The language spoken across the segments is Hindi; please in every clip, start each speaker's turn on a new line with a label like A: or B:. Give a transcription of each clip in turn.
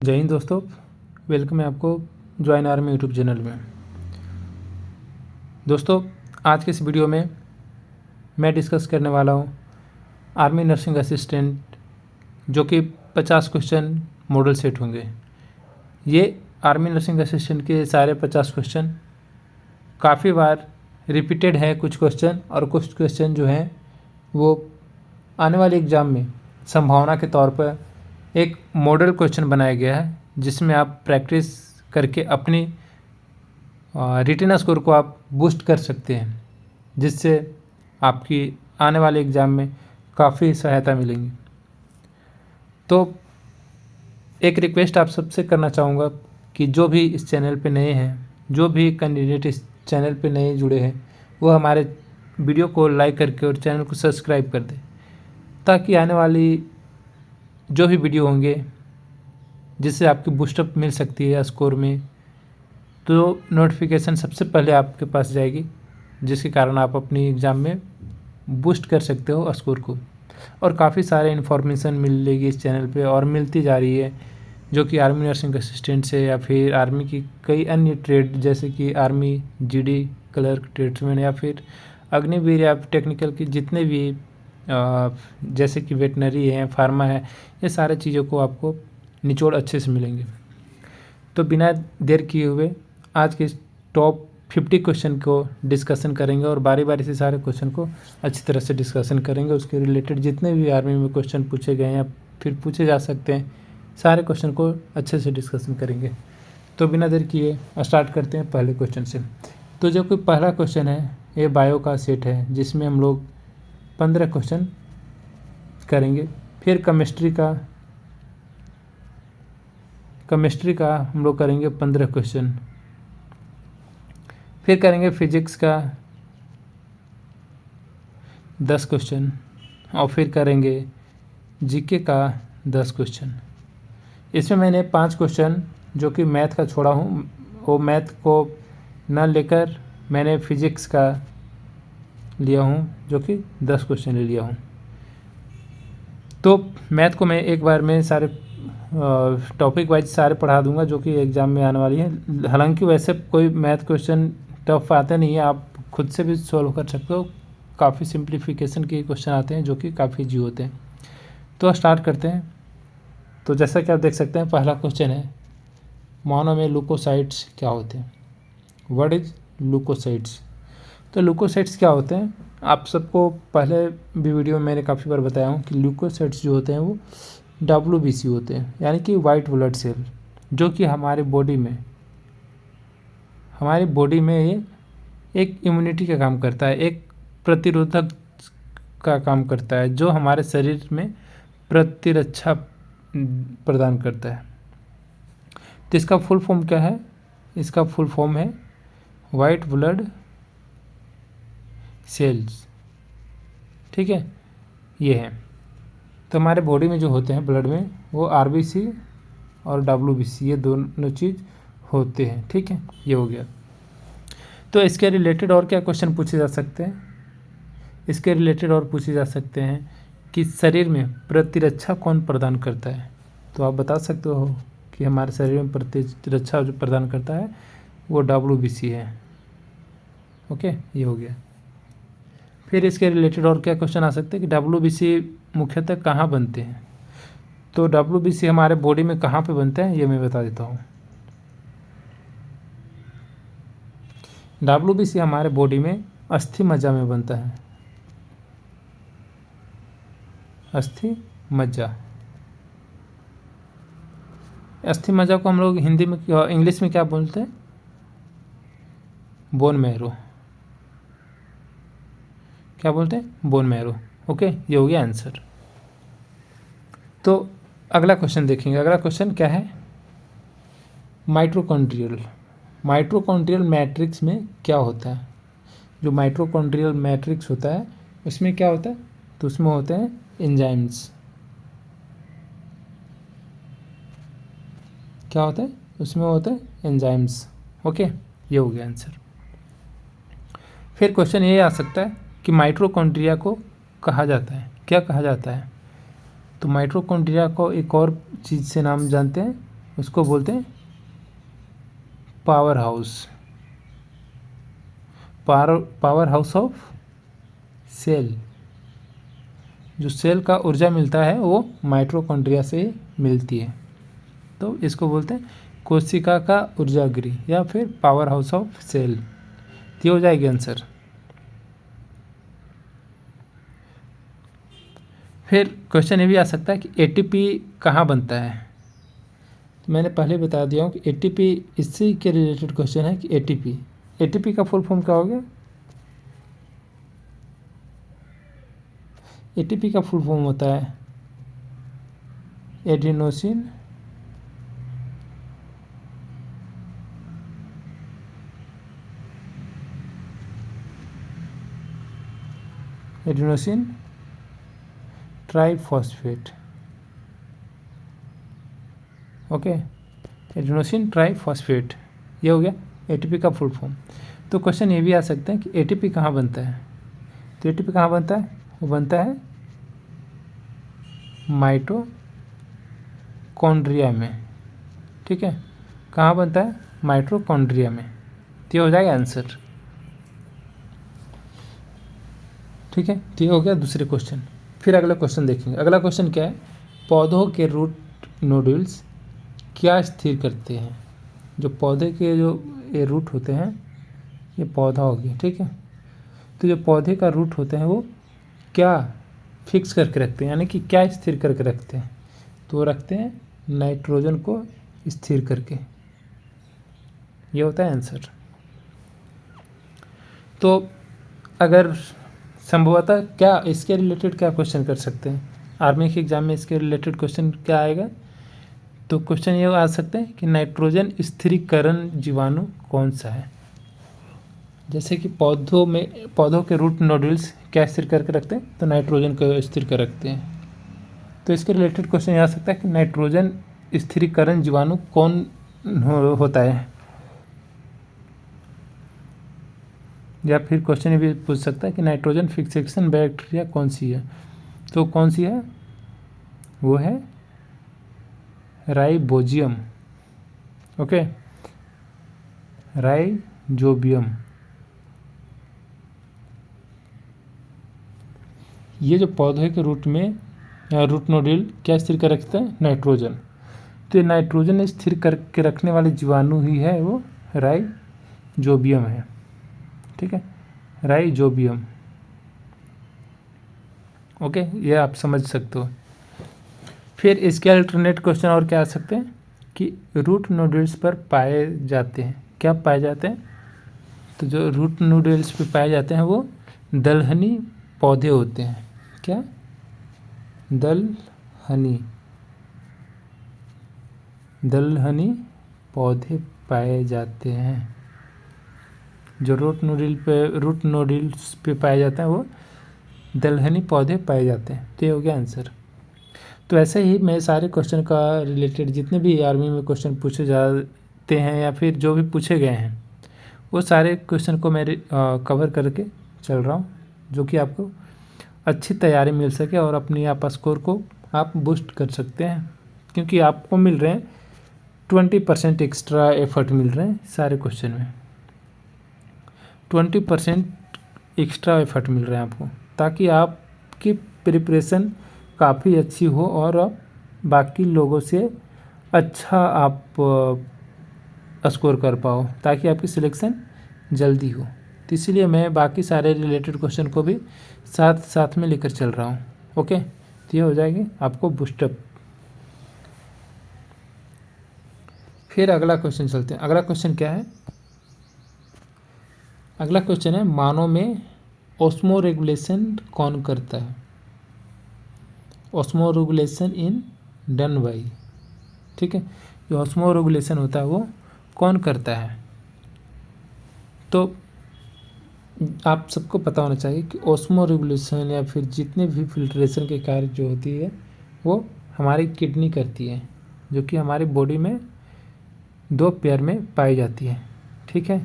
A: जय हिंद दोस्तों, वेलकम है आपको ज्वाइन आर्मी यूट्यूब चैनल में। दोस्तों, आज के इस वीडियो में मैं डिस्कस करने वाला हूँ आर्मी नर्सिंग असिस्टेंट, जो कि 50 क्वेश्चन मॉडल सेट होंगे। ये आर्मी नर्सिंग असिस्टेंट के सारे 50 क्वेश्चन काफ़ी बार रिपीटेड है कुछ क्वेश्चन, और कुछ क्वेश्चन जो हैं वो आने वाले एग्ज़ाम में संभावना के तौर पर एक मॉडल क्वेश्चन बनाया गया है, जिसमें आप प्रैक्टिस करके अपनी रिटन स्कोर को आप बूस्ट कर सकते हैं, जिससे आपकी आने वाले एग्ज़ाम में काफ़ी सहायता मिलेंगी। तो एक रिक्वेस्ट आप सबसे करना चाहूँगा कि जो भी इस चैनल पे नए हैं, जो भी कैंडिडेट इस चैनल पे नए जुड़े हैं, वो हमारे वीडियो को लाइक करके और चैनल को सब्सक्राइब कर दें, ताकि आने वाली जो भी वीडियो होंगे जिससे आपकी बूस्टअप मिल सकती है स्कोर में, तो नोटिफिकेशन सबसे पहले आपके पास जाएगी, जिसके कारण आप अपनी एग्ज़ाम में बूस्ट कर सकते हो स्कोर को। और काफ़ी सारे इन्फॉर्मेशन मिलेगी इस चैनल पे, और मिलती जा रही है, जो कि आर्मी नर्सिंग असिस्टेंट से या फिर आर्मी की कई अन्य ट्रेड, जैसे कि आर्मी जीडी क्लर्क ट्रेड्समैन, या फिर अग्निवीर या टेक्निकल की जितने भी जैसे कि वेटनरी है, फार्मा है, ये सारे चीज़ों को आपको निचोड़ अच्छे से मिलेंगे। तो बिना देर किए हुए आज के टॉप 50 क्वेश्चन को डिस्कशन करेंगे, और बारी बारी से सारे क्वेश्चन को अच्छी तरह से डिस्कशन करेंगे। उसके रिलेटेड जितने भी आर्मी में क्वेश्चन पूछे गए हैं या फिर पूछे जा सकते हैं, सारे क्वेश्चन को अच्छे से डिस्कशन करेंगे। तो बिना देर किए स्टार्ट करते हैं पहले क्वेश्चन से। तो जो कोई पहला क्वेश्चन है, ये बायो का सेट है, जिसमें हम लोग 15 क्वेश्चन करेंगे। फिर केमिस्ट्री का हम लोग करेंगे 15 क्वेश्चन। फिर करेंगे फिजिक्स का 10 क्वेश्चन, और फिर करेंगे जीके का 10 क्वेश्चन। इसमें मैंने 5 क्वेश्चन जो कि मैथ का छोड़ा हूँ, वो मैथ को न लेकर मैंने फिजिक्स का लिया हूँ, जो कि 10 क्वेश्चन ले लिया हूँ। तो मैथ को मैं एक बार में सारे टॉपिक वाइज सारे पढ़ा दूंगा, जो कि एग्ज़ाम में आने वाली है। हालांकि वैसे कोई मैथ क्वेश्चन टफ आते नहीं है, आप खुद से भी सॉल्व कर सकते हो। काफ़ी सिंप्लीफिकेशन के क्वेश्चन आते हैं, जो कि काफ़ी ईजी होते हैं। तो स्टार्ट करते हैं। तो जैसा कि आप देख सकते हैं, पहला क्वेश्चन है, मानव में ल्यूकोसाइट्स क्या होते हैं? What is leucocytes? तो ल्यूकोसाइट्स क्या होते हैं? आप सबको पहले भी वीडियो में मैंने काफ़ी बार बताया हूँ कि ल्यूकोसाइट्स जो होते हैं वो WBC होते हैं, यानी कि वाइट ब्लड सेल, जो कि हमारे बॉडी में ये एक इम्यूनिटी का काम करता है, एक प्रतिरोधक का काम करता है, जो हमारे शरीर में प्रतिरक्षा प्रदान करता है। तो इसका फुल फॉर्म क्या है? इसका फुल फॉर्म है वाइट ब्लड सेल्स। ठीक है, ये है। तो हमारे बॉडी में जो होते हैं ब्लड में, वो RBC और WBC, ये दोनों चीज़ होते हैं। ठीक है, ये हो गया। तो इसके रिलेटेड और क्या क्वेश्चन पूछे जा सकते हैं? इसके रिलेटेड और पूछे जा सकते हैं कि शरीर में प्रतिरक्षा कौन प्रदान करता है? तो आप बता सकते हो कि हमारे शरीर में प्रतिरक्षा जो प्रदान करता है वो WBC है। ओके, ये हो गया। फिर इसके रिलेटेड और क्या क्वेश्चन आ सकते हैं कि WBC मुख्यतः कहाँ बनते हैं? तो WBC हमारे बॉडी में कहाँ पे बनते हैं, ये मैं बता देता हूँ। WBC हमारे बॉडी में अस्थि मज्जा में बनता है। अस्थि मज्जा को हम लोग हिंदी में, इंग्लिश में क्या बोलते हैं? Bone marrow. क्या बोलते हैं? Bone marrow. ओके, ये हो गया आंसर। तो अगला क्वेश्चन देखेंगे। अगला क्वेश्चन क्या है? माइटोकॉन्ड्रियल मैट्रिक्स में क्या होता है? जो माइटोकॉन्ड्रियल मैट्रिक्स होता है, उसमें क्या होता है? तो उसमें होते हैं एंजाइम्स। क्या होता है? उसमें होते हैं एंजाइम्स। ओके, ये हो गया आंसर। फिर क्वेश्चन ये आ सकता है कि माइटोकॉन्ड्रिया को कहा जाता है, क्या कहा जाता है? तो माइटोकॉन्ड्रिया को एक और चीज़ से नाम जानते हैं, उसको बोलते हैं power house, power house of cell. जो सेल का ऊर्जा मिलता है वो माइटोकॉन्ड्रिया से मिलती है, तो इसको बोलते हैं कोशिका का ऊर्जागृह या फिर पावर हाउस ऑफ सेल। ये हो जाएगी आंसर। फिर क्वेश्चन ये भी आ सकता है कि एटीपी कहाँ बनता है। तो मैंने पहले बता दिया हूँ कि एटीपी इसी के रिलेटेड क्वेश्चन है कि एटीपी का फुल फॉर्म क्या हो गया। एटीपी का फुल फॉर्म होता है adenosine triphosphate. Okay, adenosine triphosphate, ये हो गया एटीपी का फुल फॉर्म। तो क्वेश्चन ये भी आ सकता है कि एटीपी कहाँ बनता है। तो एटीपी कहाँ बनता है, वो बनता है माइटोकॉन्ड्रिया में। ठीक है, कहाँ बनता है, माइटोकॉन्ड्रिया में। तो ये हो जाएगा आंसर। ठीक है, तो ये हो गया दूसरे क्वेश्चन। फिर अगला क्वेश्चन देखेंगे। अगला क्वेश्चन क्या है, पौधों के रूट नोड्यूल्स क्या स्थिर करते हैं। जो पौधे के जो ये रूट होते हैं, ये पौधा हो गया, ठीक है। तो जो पौधे का रूट होते हैं वो क्या फिक्स करके रखते हैं, यानी कि क्या स्थिर करके रखते हैं। तो वो रखते हैं नाइट्रोजन को स्थिर करके। ये होता है आंसर। तो अगर संभवतः क्या इसके रिलेटेड क्या क्वेश्चन कर सकते हैं, आर्मी के एग्जाम में इसके रिलेटेड क्वेश्चन क्या आएगा। तो क्वेश्चन ये आ सकते हैं कि नाइट्रोजन स्थिरीकरण जीवाणु कौन सा है। जैसे कि पौधों के रूट नोड्यूल्स क्या स्थिर करके रखते हैं, तो नाइट्रोजन को स्थिर कर रखते हैं। तो इसके रिलेटेड क्वेश्चन ये आ सकता है कि नाइट्रोजन स्थिरीकरण जीवाणु कौन होता है। या फिर क्वेश्चन ये भी पूछ सकता है कि नाइट्रोजन फिक्सेशन बैक्टीरिया कौन सी है। तो कौन सी है, वो है राइबोजियम। Okay, rhizobium. ये जो पौधे के रूट नोड्यूल क्या स्थिर कर रखते हैं, नाइट्रोजन। तो ये नाइट्रोजन स्थिर करके रखने वाले जीवाणु ही है वो राइजोबियम है। ठीक है, राइजोबियम। ओके, ये आप समझ सकते हो। फिर इसके अल्टरनेट क्वेश्चन और क्या आ सकते हैं कि रूट नोड्यूल्स पर पाए जाते हैं, क्या पाए जाते हैं। तो जो रूट नोड्यूल्स पे पाए जाते हैं वो दलहनी पौधे होते हैं। क्या, दलहनी पौधे पाए जाते हैं। जो रूट नोड्यूल्स पे पाए जाते हैं वो दलहनी पौधे पाए जाते हैं। तो ये हो गया आंसर। तो ऐसे ही मैं सारे क्वेश्चन का रिलेटेड जितने भी आर्मी में क्वेश्चन पूछे जाते हैं या फिर जो भी पूछे गए हैं वो सारे क्वेश्चन को मैं कवर करके चल रहा हूँ, जो कि आपको अच्छी तैयारी मिल सके और अपनी आप स्कोर को आप बूस्ट कर सकते हैं। क्योंकि आपको मिल रहे हैं 20% एक्स्ट्रा एफर्ट मिल रहे हैं सारे क्वेश्चन में। 20% एक्स्ट्रा एफर्ट मिल रहे हैं आपको, ताकि आपकी प्रिपरेशन काफ़ी अच्छी हो और आप बाकी लोगों से अच्छा आप स्कोर कर पाओ, ताकि आपकी सिलेक्शन जल्दी हो। तो इसीलिए मैं बाकी सारे रिलेटेड क्वेश्चन को भी साथ साथ में लेकर चल रहा हूँ। ओके, तो ये हो जाएगी आपको बूस्टअप। फिर अगला क्वेश्चन चलते हैं। अगला क्वेश्चन क्या है, अगला क्वेश्चन है मानव में ऑस्मो रेगुलेशन कौन करता है। Osmo regulation in done by. ठीक है, जो ऑस्मो रेगुलेशन होता है वो कौन करता है। तो आप सबको पता होना चाहिए कि ऑस्मो रेगुलेशन या फिर जितने भी फिल्ट्रेशन के कार्य जो होती है वो हमारी किडनी करती है, जो कि हमारी बॉडी में 2 पेयर में पाई जाती है। ठीक है,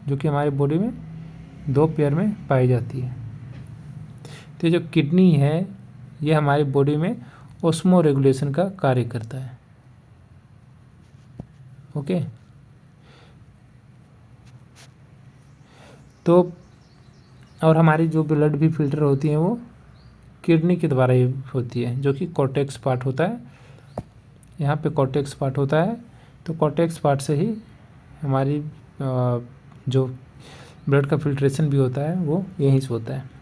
A: जो कि हमारी बॉडी में 2 पेयर में पाई जाती है। तो जो किडनी है ये हमारी बॉडी में ओस्मो रेगुलेशन का कार्य करता है। ओके, तो और हमारी जो ब्लड भी फिल्टर होती है वो किडनी के द्वारा ही होती है, जो कि कॉर्टेक्स पार्ट होता है। यहाँ पे कॉर्टेक्स पार्ट होता है, तो कॉर्टेक्स पार्ट से ही हमारी जो ब्लड का फिल्ट्रेशन भी होता है वो यहीं से होता है।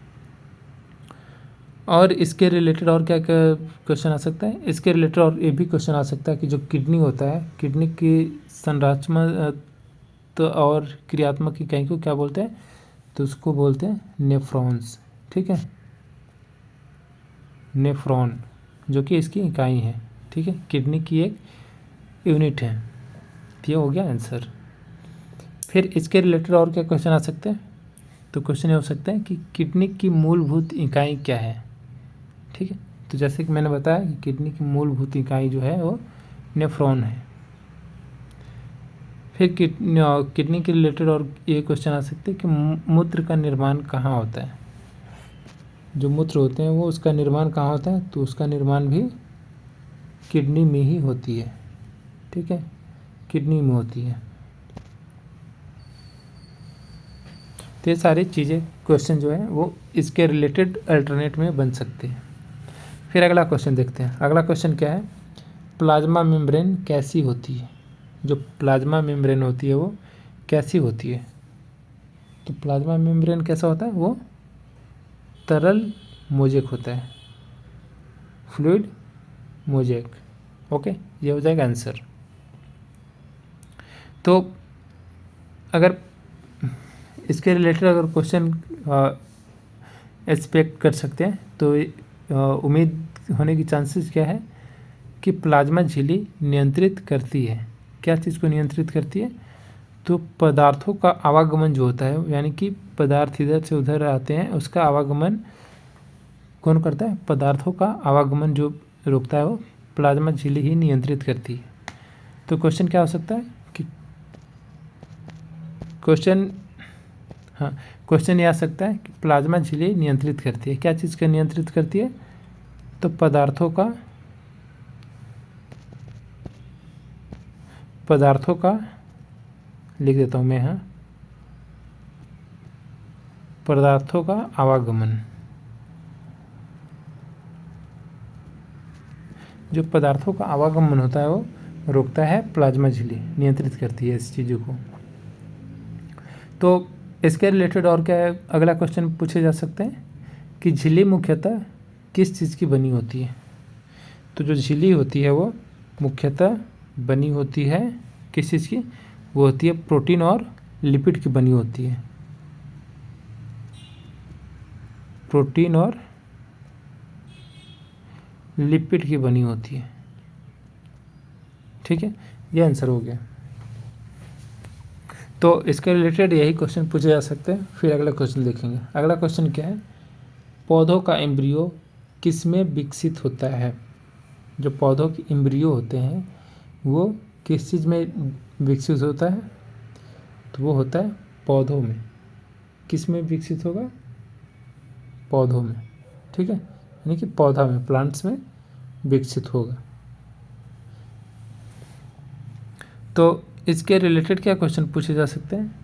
A: और इसके रिलेटेड और क्या क्या क्वेश्चन आ सकता है? इसके रिलेटेड और ये भी क्वेश्चन आ सकता है कि जो किडनी होता है, किडनी की संरचनात्मक और क्रियात्मक इकाई को क्या बोलते हैं? तो उसको बोलते हैं नेफ्रॉन्स। ठीक है, नेफ्रॉन जो कि इसकी इकाई है। ठीक है, किडनी की एक यूनिट है। ये हो गया आंसर। फिर इसके रिलेटेड और क्या क्वेश्चन आ सकते हैं? तो क्वेश्चन ये हो सकता है कि किडनी की मूलभूत इकाई क्या है। ठीक है, तो जैसे कि मैंने बताया कि किडनी की मूलभूत इकाई जो है वो नेफ्रॉन है। फिर किडनी के रिलेटेड और ये क्वेश्चन आ सकते हैं कि मूत्र का निर्माण कहाँ होता है। जो मूत्र होते हैं वो उसका निर्माण कहाँ होता है? तो उसका निर्माण भी किडनी में ही होती है। ठीक है, किडनी में होती है। तो ये सारी चीज़ें क्वेश्चन जो है वो इसके रिलेटेड अल्टरनेट में बन सकते हैं। फिर अगला क्वेश्चन देखते हैं। अगला क्वेश्चन क्या है? प्लाज्मा मेम्ब्रेन कैसी होती है? जो प्लाज्मा मेम्ब्रेन होती है वो कैसी होती है? तो प्लाज्मा मेम्ब्रेन कैसा होता है? वो तरल मोजेक होता है, फ्लूइड मोजेक। ओके, ये हो जाएगा आंसर। तो अगर इसके रिलेटेड अगर क्वेश्चन एक्सपेक्ट कर सकते हैं तो उम्मीद होने की चांसेस क्या है कि प्लाज्मा झिल्ली नियंत्रित करती है। क्या चीज़ को नियंत्रित करती है? तो पदार्थों का आवागमन जो होता है, यानी कि पदार्थ इधर से उधर आते हैं, उसका आवागमन कौन करता है? पदार्थों का आवागमन जो रोकता है वो प्लाज्मा झिल्ली ही नियंत्रित करती है। तो क्वेश्चन क्या हो सकता है कि क्वेश्चन ये आ सकता है कि प्लाज्मा झिल्ली नियंत्रित करती है। क्या चीज़ का नियंत्रित करती है? तो पदार्थों का लिख देता हूँ मैं यहाँ, पदार्थों का आवागमन। जो पदार्थों का आवागमन होता है वो रोकता है प्लाज्मा झिल्ली, नियंत्रित करती है इस चीज़ों को। तो इसके रिलेटेड और क्या है? अगला क्वेश्चन पूछे जा सकते हैं कि झिल्ली मुख्यतः किस चीज़ की बनी होती है? तो जो झिल्ली होती है वो मुख्यतः बनी होती है किस चीज़ की? वो होती है प्रोटीन और लिपिड की बनी होती है। प्रोटीन और लिपिड की बनी होती है। ठीक है, ये आंसर हो गया। तो इसके रिलेटेड यही क्वेश्चन पूछे जा सकते हैं। फिर अगला क्वेश्चन देखेंगे। अगला क्वेश्चन क्या है? पौधों का एम्ब्रियो किस में विकसित होता है? जो पौधों के एम्ब्रियो होते हैं वो किस चीज़ में विकसित होता है? तो वो होता है पौधों में। किस में विकसित होगा? पौधों में। ठीक है, यानी कि पौधा में, प्लांट्स में विकसित होगा। तो इसके रिलेटेड क्या क्वेश्चन पूछे जा सकते हैं?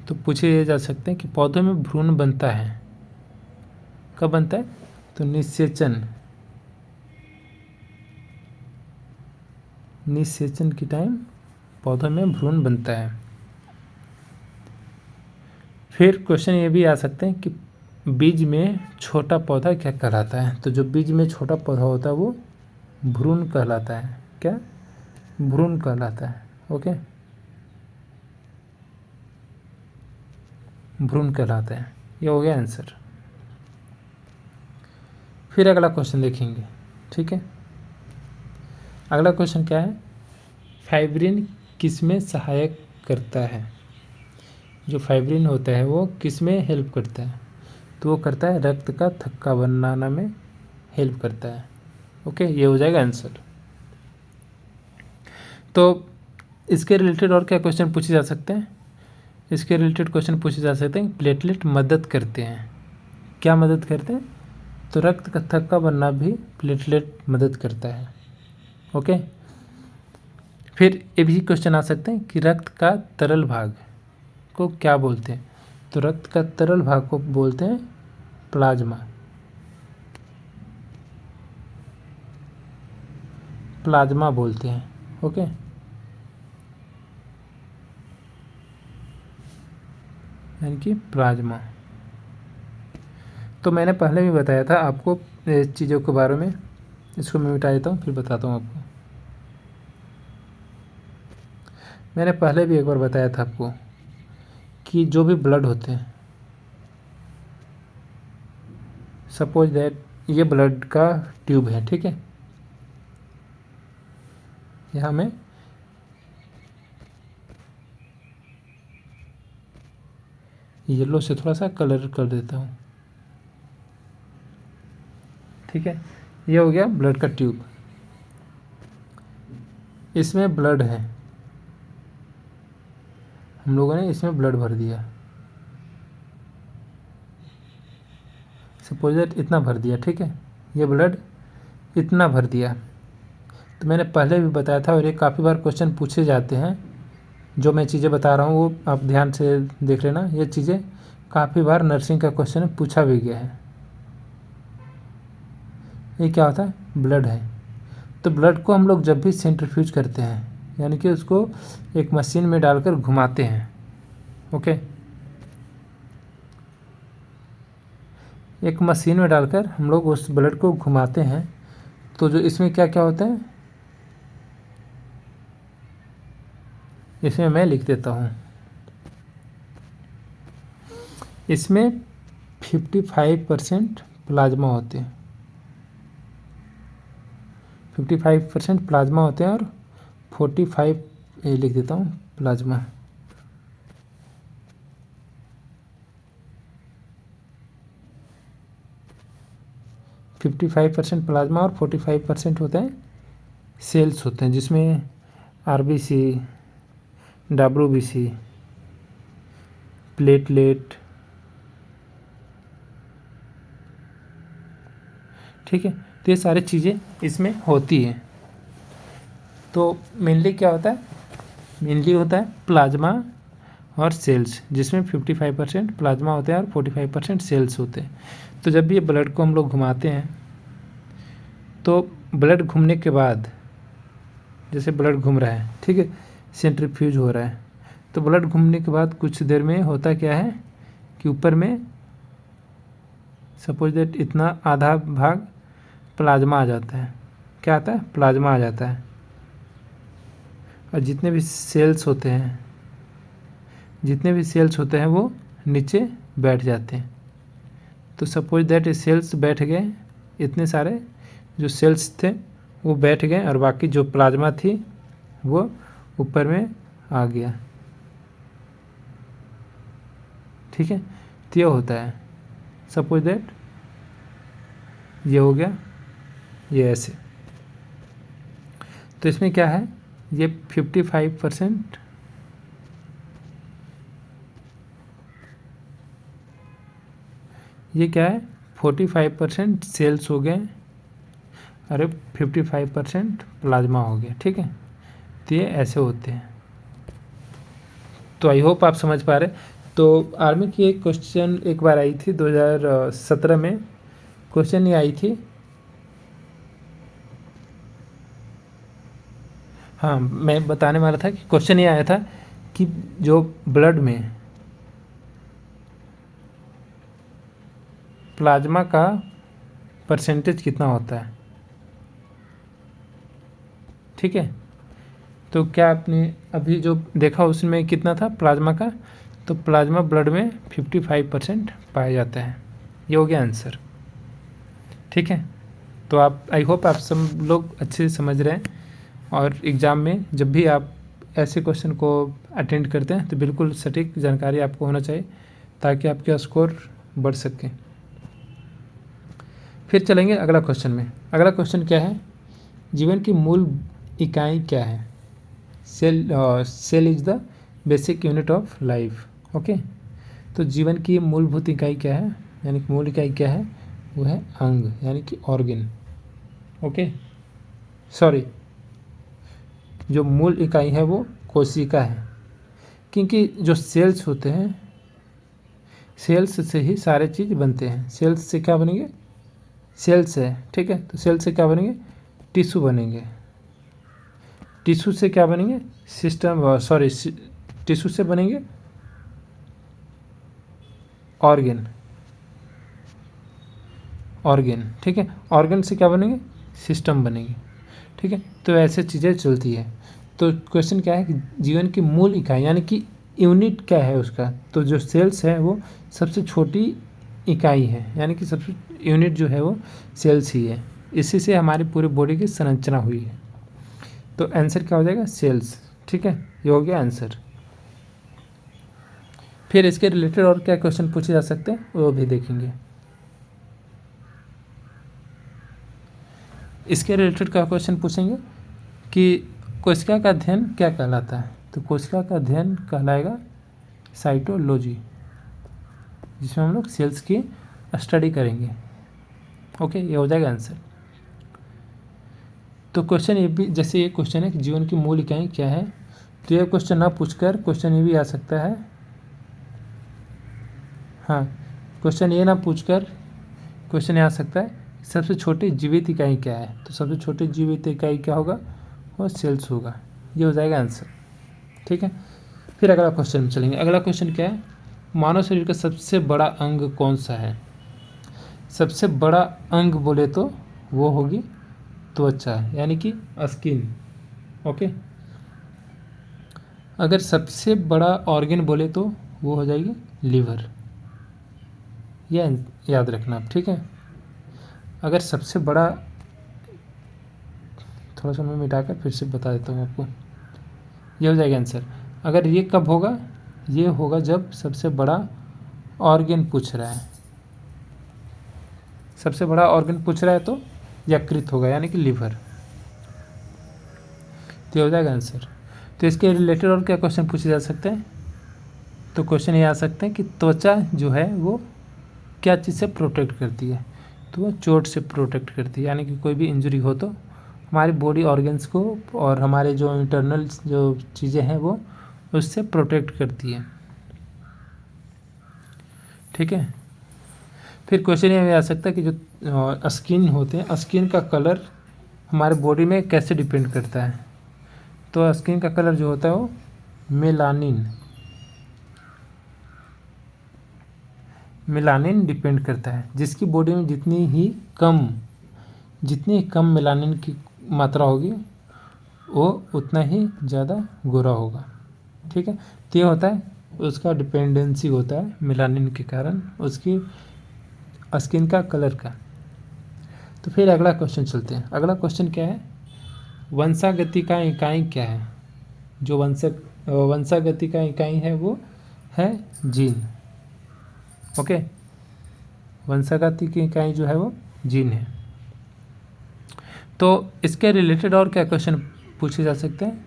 A: तो पूछे जा सकते हैं कि पौधों में भ्रूण बनता है, कब बनता है? तो निषेचन की टाइम पौधों में भ्रूण बनता है। फिर क्वेश्चन ये भी आ सकते हैं कि बीज में छोटा पौधा क्या कहलाता है? तो जो बीज में छोटा पौधा होता है वो भ्रूण कहलाता है। क्या? भ्रूण कहलाता है। ओके, भ्रूण कहलाता है। ये हो गया आंसर। फिर अगला क्वेश्चन देखेंगे। ठीक है, अगला क्वेश्चन क्या है? फाइब्रिन किस में सहायक करता है? जो फाइब्रिन होता है वो किस में हेल्प करता है? तो वो करता है रक्त का थक्का बनाना में हेल्प करता है। ओके, ये हो जाएगा आंसर। तो इसके रिलेटेड और क्या क्वेश्चन पूछे जा सकते हैं? इसके रिलेटेड क्वेश्चन पूछे जा सकते हैं। प्लेटलेट मदद करते हैं। क्या मदद करते हैं? तो रक्त का थक्का बनना भी प्लेटलेट मदद करता है। ओके, फिर ये भी क्वेश्चन आ सकते हैं कि रक्त का तरल भाग को क्या बोलते हैं। तो रक्त का तरल भाग को बोलते हैं प्लाज्मा। प्लाज्मा बोलते हैं। ओके, यानी कि प्लाज्मा। तो मैंने पहले भी बताया था आपको चीज़ों के बारे में। इसको मैं मिटा देता हूँ, फिर बताता हूँ आपको। मैंने पहले भी एक बार बताया था आपको कि जो भी ब्लड होते हैं, सपोज दैट ये ब्लड का ट्यूब है, ठीक है। यहाँ मैं येलो से थोड़ा सा कलर कर देता हूँ, ठीक है। ये हो गया ब्लड का ट्यूब। इसमें ब्लड है, हम लोगों ने इसमें ब्लड भर दिया। सपोज दैट इतना भर दिया, ठीक है। ये ब्लड इतना भर दिया। तो मैंने पहले भी बताया था और ये काफ़ी बार क्वेश्चन पूछे जाते हैं। जो मैं चीज़ें बता रहा हूँ वो आप ध्यान से देख लेना। ये चीज़ें काफ़ी बार नर्सिंग का क्वेश्चन पूछा भी गया है। ये क्या होता है? ब्लड है। तो ब्लड को हम लोग जब भी सेंट्रीफ्यूज करते हैं, यानी कि उसको एक मशीन में डालकर घुमाते हैं। ओके, एक मशीन में डालकर हम लोग उस ब्लड को घुमाते हैं। तो जो इसमें क्या क्या होता है, इसमें मैं लिख देता हूँ। इसमें 55% प्लाज्मा होते हैं। 55% प्लाज्मा होते हैं और 45 ये लिख देता हूँ प्लाज्मा। फिफ्टी 55% प्लाज्मा और 45% होते हैं सेल्स होते हैं, जिसमें RBC, WBC, प्लेटलेट, ठीक है। तो ये सारी चीज़ें इसमें होती हैं। तो मेनली क्या होता है? मेनली होता है प्लाज्मा और सेल्स, जिसमें 55% प्लाज्मा होते हैं और 45% सेल्स होते हैं। तो जब भी ये ब्लड को हम लोग घुमाते हैं, तो ब्लड घूमने के बाद, जैसे ब्लड घूम रहा है, ठीक है, सेंट्रीफ्यूज हो रहा है, तो ब्लड घूमने के बाद कुछ देर में होता क्या है कि ऊपर में सपोज दैट इतना आधा भाग प्लाज्मा आ जाता है। क्या आता है? प्लाज्मा आ जाता है। और जितने भी सेल्स होते हैं वो नीचे बैठ जाते हैं। तो सपोज दैट ये सेल्स बैठ गए, इतने सारे जो सेल्स थे वो बैठ गए और बाकी जो प्लाज्मा थी वो ऊपर में आ गया, ठीक है। तो ये होता है, सपोज दैट ये हो गया, ये ऐसे। तो इसमें क्या है, ये 55%, ये क्या है, 45% सेल्स हो गए और 55% प्लाज्मा हो गया, ठीक है। तो ये ऐसे होते हैं। तो आई होप आप समझ पा रहे। तो आर्मी की एक क्वेश्चन एक बार आई थी 2017 में, क्वेश्चन ये आई थी, हाँ मैं बताने वाला था कि क्वेश्चन ये आया था कि जो ब्लड में प्लाज्मा का परसेंटेज कितना होता है, ठीक है। तो क्या आपने अभी जो देखा उसमें कितना था प्लाज्मा का? तो प्लाज्मा ब्लड में 55% पाया जाता है। ये हो गया आंसर, ठीक है। तो आप, आई होप आप सब लोग अच्छे से समझ रहे हैं। और एग्ज़ाम में जब भी आप ऐसे क्वेश्चन को अटेंड करते हैं तो बिल्कुल सटीक जानकारी आपको होना चाहिए, ताकि आपका स्कोर बढ़ सके। फिर चलेंगे अगला क्वेश्चन में। अगला क्वेश्चन क्या है? जीवन की मूल इकाई क्या है? Cell is the basic unit of life. Okay, तो जीवन की मूलभूत इकाई क्या है, यानी मूल इकाई क्या है? वो है अंग यानी कि ऑर्गन। ओके, सॉरी, जो मूल इकाई है वो कोशिका है, क्योंकि जो सेल्स होते हैं, सेल्स से ही सारे चीज़ बनते हैं। सेल्स से क्या बनेंगे? सेल्स है, ठीक है, तो सेल से क्या बनेंगे? टिश्यू बनेंगे। टिश्यू से क्या बनेंगे? सिस्टम, सॉरी, टिश्यू से बनेंगे ऑर्गन। ऑर्गन, ठीक है, ऑर्गन से क्या बनेंगे? सिस्टम बनेंगे, ठीक है। तो ऐसे चीज़ें चलती है। तो क्वेश्चन क्या है कि जीवन की मूल इकाई यानी कि यूनिट क्या है उसका? तो जो सेल्स है वो सबसे छोटी इकाई है, यानी कि सबसे यूनिट जो है वो सेल्स ही है। इसी से हमारी पूरी बॉडी की संरचना हुई है। तो आंसर क्या हो जाएगा? सेल्स, ठीक है, ये हो गया आंसर। फिर इसके रिलेटेड और क्या क्वेश्चन पूछे जा सकते हैं वो भी देखेंगे। इसके रिलेटेड क्या क्वेश्चन पूछेंगे कि कोशिका का अध्ययन क्या कहलाता है? तो कोशिका का अध्ययन कहलाएगा साइटोलॉजी, जिसमें हम लोग सेल्स की स्टडी करेंगे। ओके, ये हो जाएगा आंसर। तो क्वेश्चन ये भी, जैसे ये क्वेश्चन है कि जीवन की मूल इकाई क्या है, तो ये क्वेश्चन ना पूछकर क्वेश्चन ये भी आ सकता है। हाँ, क्वेश्चन ये ना पूछकर क्वेश्चन ये आ सकता है सबसे छोटी जीवित इकाई क्या है? तो सबसे छोटी जीवित इकाई क्या होगा? वो सेल्स होगा। ये हो जाएगा आंसर, ठीक है। फिर अगला क्वेश्चन में चलेंगे। अगला क्वेश्चन क्या है? मानव शरीर का सबसे बड़ा अंग कौन सा है? सबसे बड़ा अंग बोले तो वो होगी त्वचा, यानी कि स्किन। ओके, अगर सबसे बड़ा ऑर्गन बोले तो वो हो जाएगी लीवर। यह याद रखना आप, ठीक है। अगर सबसे बड़ा, थोड़ा सा मैं मिटाकर फिर से बता देता हूँ आपको, ये हो जाएगा आंसर। अगर ये कब होगा? ये होगा जब सबसे बड़ा ऑर्गन पूछ रहा है। सबसे बड़ा ऑर्गन पूछ रहा है तो यकृत होगा, यानी कि लीवर। तो ये हो जाएगा आंसर। तो इसके रिलेटेड और क्या क्वेश्चन पूछे जा सकते हैं? तो क्वेश्चन ये आ सकते हैं कि त्वचा जो है वो क्या चीज़ से प्रोटेक्ट करती है? तो वो चोट से प्रोटेक्ट करती है, यानी कि कोई भी इंजरी हो तो हमारी बॉडी ऑर्गन्स को और हमारे जो इंटरनल जो चीज़ें हैं वो उससे प्रोटेक्ट करती है, ठीक है। फिर क्वेश्चन ये आ सकता है कि जो स्किन होते हैं, स्किन का कलर हमारे बॉडी में कैसे डिपेंड करता है? तो स्किन का कलर जो होता है वो मेलानिन डिपेंड करता है। जिसकी बॉडी में जितनी कम मेलानिन की मात्रा होगी वो उतना ही ज़्यादा गोरा होगा, ठीक है। तो ये होता है, उसका डिपेंडेंसी होता है मेलानिन के कारण उसकी स्किन का कलर का। तो फिर अगला क्वेश्चन चलते हैं। अगला क्वेश्चन क्या है? वंशागति का इकाई क्या है? जो वंशागति का इकाई है वो है जीन। ओके, वंशागति की इकाई जो है वो जीन है। तो इसके रिलेटेड और क्या क्वेश्चन पूछे जा सकते हैं?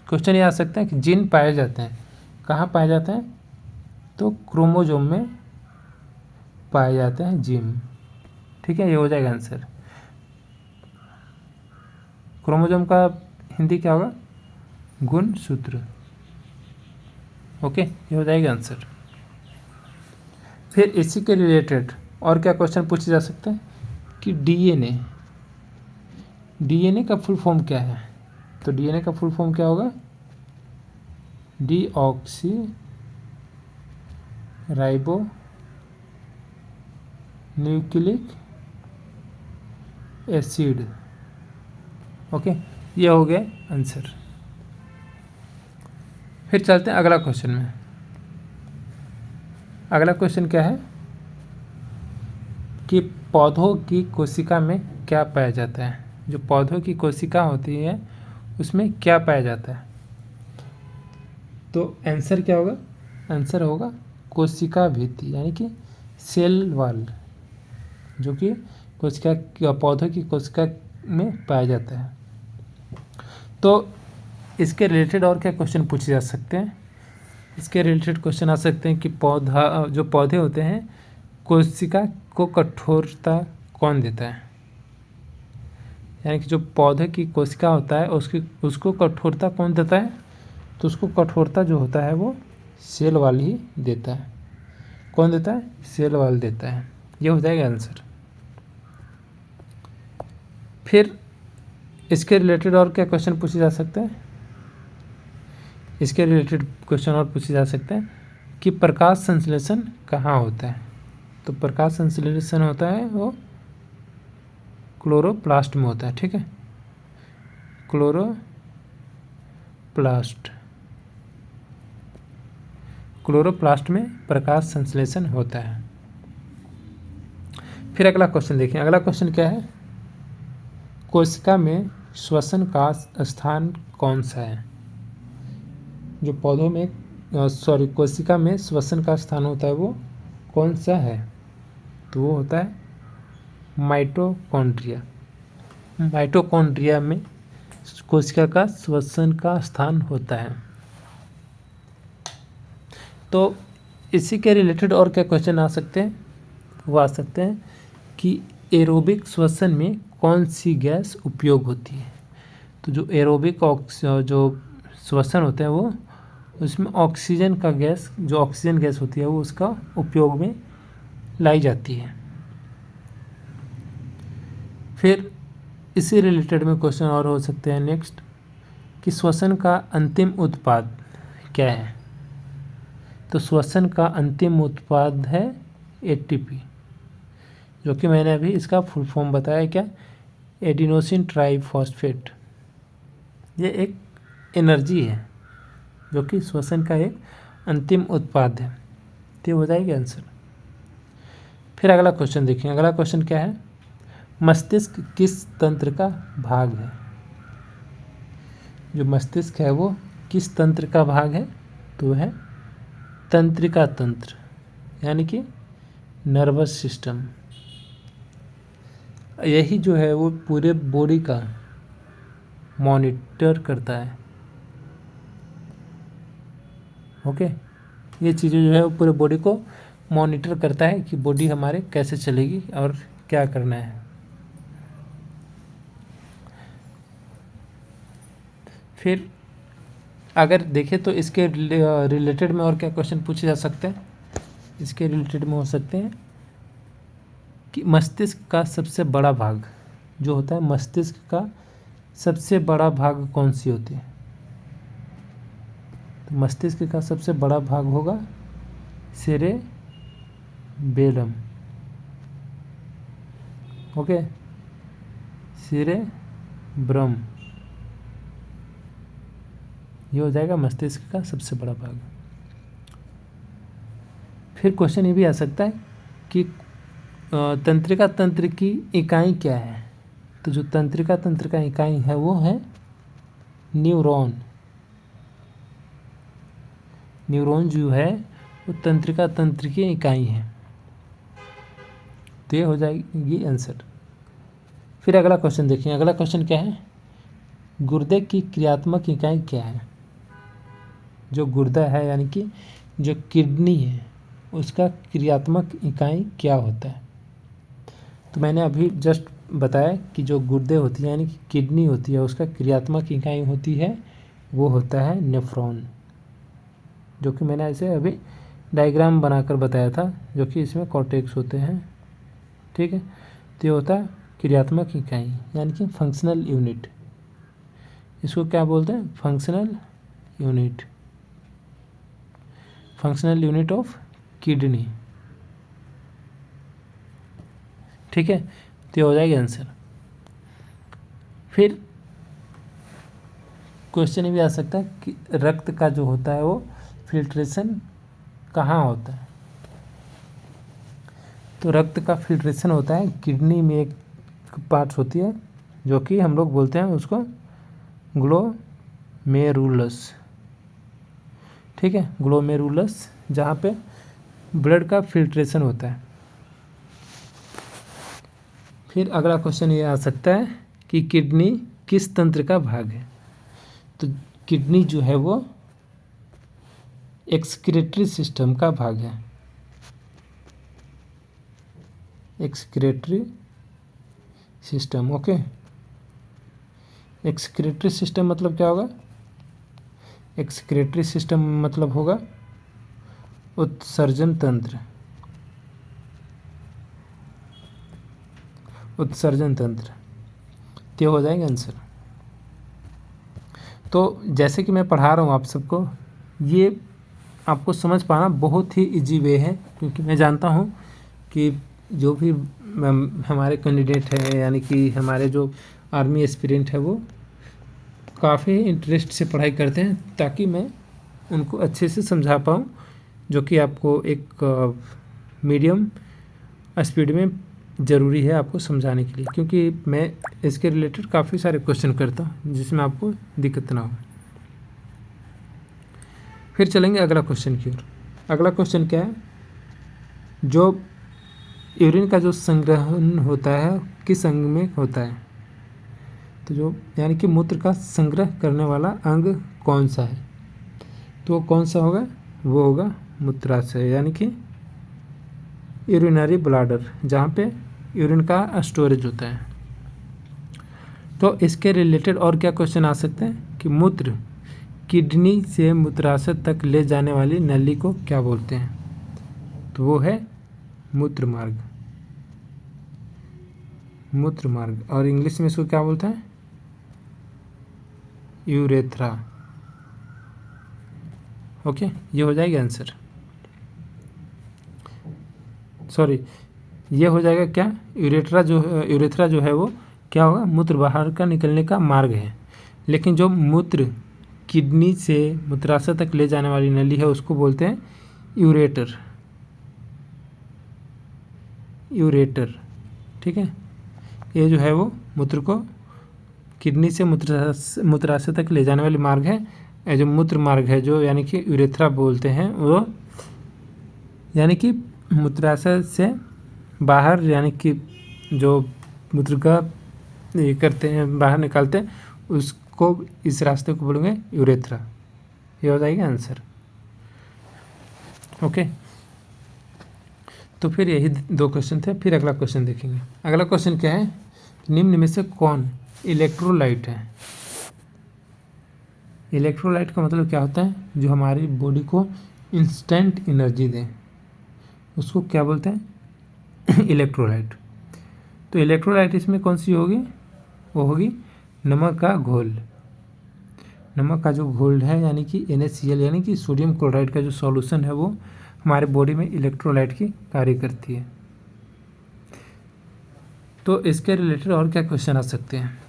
A: क्वेश्चन ये आ सकते हैं कि जीन पाए जाते हैं कहाँ पाए जाते हैं? तो क्रोमोजोम में पाए जाते हैं जीन, ठीक है। ये हो जाएगा आंसर। क्रोमोजोम का हिंदी क्या होगा? गुणसूत्र। ओके, ये हो जाएगा आंसर। फिर इसी के रिलेटेड और क्या क्वेश्चन पूछे जा सकते हैं कि डीएनए का फुल फॉर्म क्या है? तो डीएनए का फुल फॉर्म क्या होगा? Deoxy ribo nucleic acid. Okay, ये हो गया आंसर। फिर चलते हैं अगला क्वेश्चन में। अगला क्वेश्चन क्या है कि पौधों की कोशिका में क्या पाया जाता है? जो पौधों की कोशिका होती है उसमें क्या पाया जाता है? तो आंसर क्या होगा? आंसर होगा कोशिका भित्ति, यानी कि सेल वॉल, जो कि पौधों की कोशिका में पाया जाता है। तो इसके रिलेटेड और क्या क्वेश्चन पूछे जा सकते हैं? इसके रिलेटेड क्वेश्चन आ सकते हैं कि जो पौधे होते हैं कोशिका को कठोरता कौन देता है? यानी कि जो पौधे की कोशिका होता है उसको कठोरता कौन देता है? तो उसको कठोरता जो होता है वो सेल वाल ही देता है। कौन देता है? सेल वाल देता है। ये हो जाएगा आंसर। फिर इसके रिलेटेड और क्या क्वेश्चन पूछे जा सकते हैं? इसके रिलेटेड क्वेश्चन और पूछे जा सकते हैं कि प्रकाश संश्लेषण कहाँ होता है? तो प्रकाश संश्लेषण होता है वो क्लोरोप्लास्ट में होता है। ठीक है, क्लोरोप्लास्ट में प्रकाश संश्लेषण होता है। फिर अगला क्वेश्चन देखिए। अगला क्वेश्चन क्या है? कोशिका में श्वसन का स्थान कौन सा है? जो पौधों में कोशिका में श्वसन का स्थान होता है वो कौन सा है? तो वो होता है माइटोकॉन्ड्रिया। माइटोकॉन्ड्रिया में कोशिका का श्वसन का स्थान होता है। तो इसी के रिलेटेड और क्या क्वेश्चन आ सकते हैं? वो आ सकते हैं कि एरोबिक श्वसन में कौन सी गैस उपयोग होती है? तो जो एरोबिक जो श्वसन होते हैं वो उसमें ऑक्सीजन गैस होती है वो उसका उपयोग में लाई जाती है। फिर इसी रिलेटेड में क्वेश्चन और हो सकते हैं नेक्स्ट कि श्वसन का अंतिम उत्पाद क्या है? तो श्वसन का अंतिम उत्पाद है एटीपी, जो कि मैंने अभी इसका फुल फॉर्म बताया क्या? Adenosine triphosphate. ये एक एनर्जी है जो कि श्वसन का एक अंतिम उत्पाद है। तो हो जाएगा आंसर। फिर अगला क्वेश्चन देखिए। अगला क्वेश्चन क्या है? मस्तिष्क किस तंत्र का भाग है? जो मस्तिष्क है वो किस तंत्र का भाग है? तो है तंत्रिका तंत्र, यानी कि नर्वस सिस्टम। यही जो है वो पूरे बॉडी का मॉनिटर करता है। ओके, ये चीज़ें जो है वो पूरे बॉडी को मॉनिटर करता है कि बॉडी हमारे कैसे चलेगी और क्या करना है। फिर अगर देखें तो इसके रिलेटेड में और क्या क्वेश्चन पूछे जा सकते हैं? इसके रिलेटेड में हो सकते हैं कि मस्तिष्क का सबसे बड़ा भाग जो होता है, मस्तिष्क का सबसे बड़ा भाग कौन सी होती है? तो मस्तिष्क का सबसे बड़ा भाग होगा सेरेबेलम। ओके, सेरेब्रम, ये हो जाएगा मस्तिष्क का सबसे बड़ा भाग। फिर क्वेश्चन ये भी आ सकता है कि तंत्रिका तंत्र की इकाई क्या है? तो जो तंत्रिका तंत्र का इकाई है वो है न्यूरॉन। न्यूरॉन जो है वो तंत्रिका तंत्र की इकाई है। तो ये हो जाएगी आंसर। फिर अगला क्वेश्चन देखिए। अगला क्वेश्चन क्या है? गुर्दे की क्रियात्मक इकाई क्या है? जो गुर्दा है यानी कि जो किडनी है उसका क्रियात्मक इकाई क्या होता है? तो मैंने अभी जस्ट बताया कि जो गुर्दे होती है यानी कि किडनी होती है उसका क्रियात्मक इकाई होती है वो होता है नेफ्रॉन, जो कि मैंने ऐसे अभी डायग्राम बनाकर बताया था, जो कि इसमें कॉर्टेक्स होते हैं। ठीक है, तो ये होता है क्रियात्मक इकाई यानी कि फंक्शनल यूनिट। इसको क्या बोलते हैं? Functional unit of kidney. ठीक है, तो ये हो जाएगा आंसर। फिर क्वेश्चन ये भी आ सकता है कि रक्त का जो होता है वो फिल्ट्रेशन कहाँ होता है? तो रक्त का फिल्ट्रेशन होता है किडनी में, एक पार्ट होती है जो कि हम लोग बोलते हैं उसको ग्लोमेरुलस। ठीक है, ग्लोमेरुलस, जहाँ पे ब्लड का फिल्ट्रेशन होता है। फिर अगला क्वेश्चन ये आ सकता है कि किडनी किस तंत्र का भाग है? तो किडनी जो है वो एक्सक्रीटरी सिस्टम का भाग है। Excretory system. Okay, excretory system मतलब क्या होगा? एक्सक्रेटरी सिस्टम मतलब होगा उत्सर्जन तंत्र। उत्सर्जन तंत्र, तो हो जाएगा आंसर। तो जैसे कि मैं पढ़ा रहा हूँ आप सबको, ये आपको समझ पाना बहुत ही इजी वे है, क्योंकि मैं जानता हूँ कि जो भी हमारे कैंडिडेट हैं, यानी कि हमारे जो आर्मी एस्पिरेंट है, वो काफ़ी इंटरेस्ट से पढ़ाई करते हैं, ताकि मैं उनको अच्छे से समझा पाऊँ, जो कि आपको एक मीडियम स्पीड में ज़रूरी है आपको समझाने के लिए, क्योंकि मैं इसके रिलेटेड काफ़ी सारे क्वेश्चन करता हूँ जिसमें आपको दिक्कत ना हो। फिर चलेंगे अगला क्वेश्चन की ओर। अगला क्वेश्चन क्या है? जो यूरिन का जो संग्रहण होता है किस अंग में होता है? तो जो यानी कि मूत्र का संग्रह करने वाला अंग कौन सा है? तो कौन सा होगा? वो होगा मूत्राशय, यानी कि यूरिनरी ब्लैडर, जहाँ पे यूरिन का स्टोरेज होता है। तो इसके रिलेटेड और क्या क्वेश्चन आ सकते हैं कि मूत्र किडनी से मूत्राशय तक ले जाने वाली नली को क्या बोलते हैं? तो वो है मूत्र मार्ग। मूत्र मार्ग, और इंग्लिश में इसको क्या बोलते हैं? यूरेथ्रा। ओके, ये हो जाएगा आंसर। सॉरी, ये हो जाएगा क्या? यूरेथ्रा जो है वो क्या होगा? मूत्र बाहर का निकलने का मार्ग है। लेकिन जो मूत्र किडनी से मूत्राशय तक ले जाने वाली नली है उसको बोलते हैं यूरेटर। यूरेटर, ठीक है। ये जो है वो मूत्र को किडनी से मूत्राशय तक ले जाने वाली मार्ग है। ये जो मूत्र मार्ग है, जो यानी कि यूरेथ्रा बोलते हैं, वो यानी कि मूत्राशय से बाहर, यानी कि जो मूत्र का ये करते हैं, बाहर निकालते हैं, उसको, इस रास्ते को बोलेंगे यूरेथ्रा। ये हो जाएगा आंसर। ओके, तो फिर यही दो क्वेश्चन थे। फिर अगला क्वेश्चन देखेंगे। अगला क्वेश्चन क्या है? निम्न में से कौन इलेक्ट्रोलाइट है? इलेक्ट्रोलाइट का मतलब क्या होता है? जो हमारी बॉडी को इंस्टेंट एनर्जी दें, उसको क्या बोलते हैं? इलेक्ट्रोलाइट। तो इलेक्ट्रोलाइट इसमें कौन सी होगी? वो होगी नमक का घोल। नमक का जो घोल है, यानी कि NaCl, यानी कि सोडियम क्लोराइड का जो सॉल्यूशन है, वो हमारे बॉडी में इलेक्ट्रोलाइट की कार्य करती है। तो इसके रिलेटेड और क्या क्वेश्चन आ सकते हैं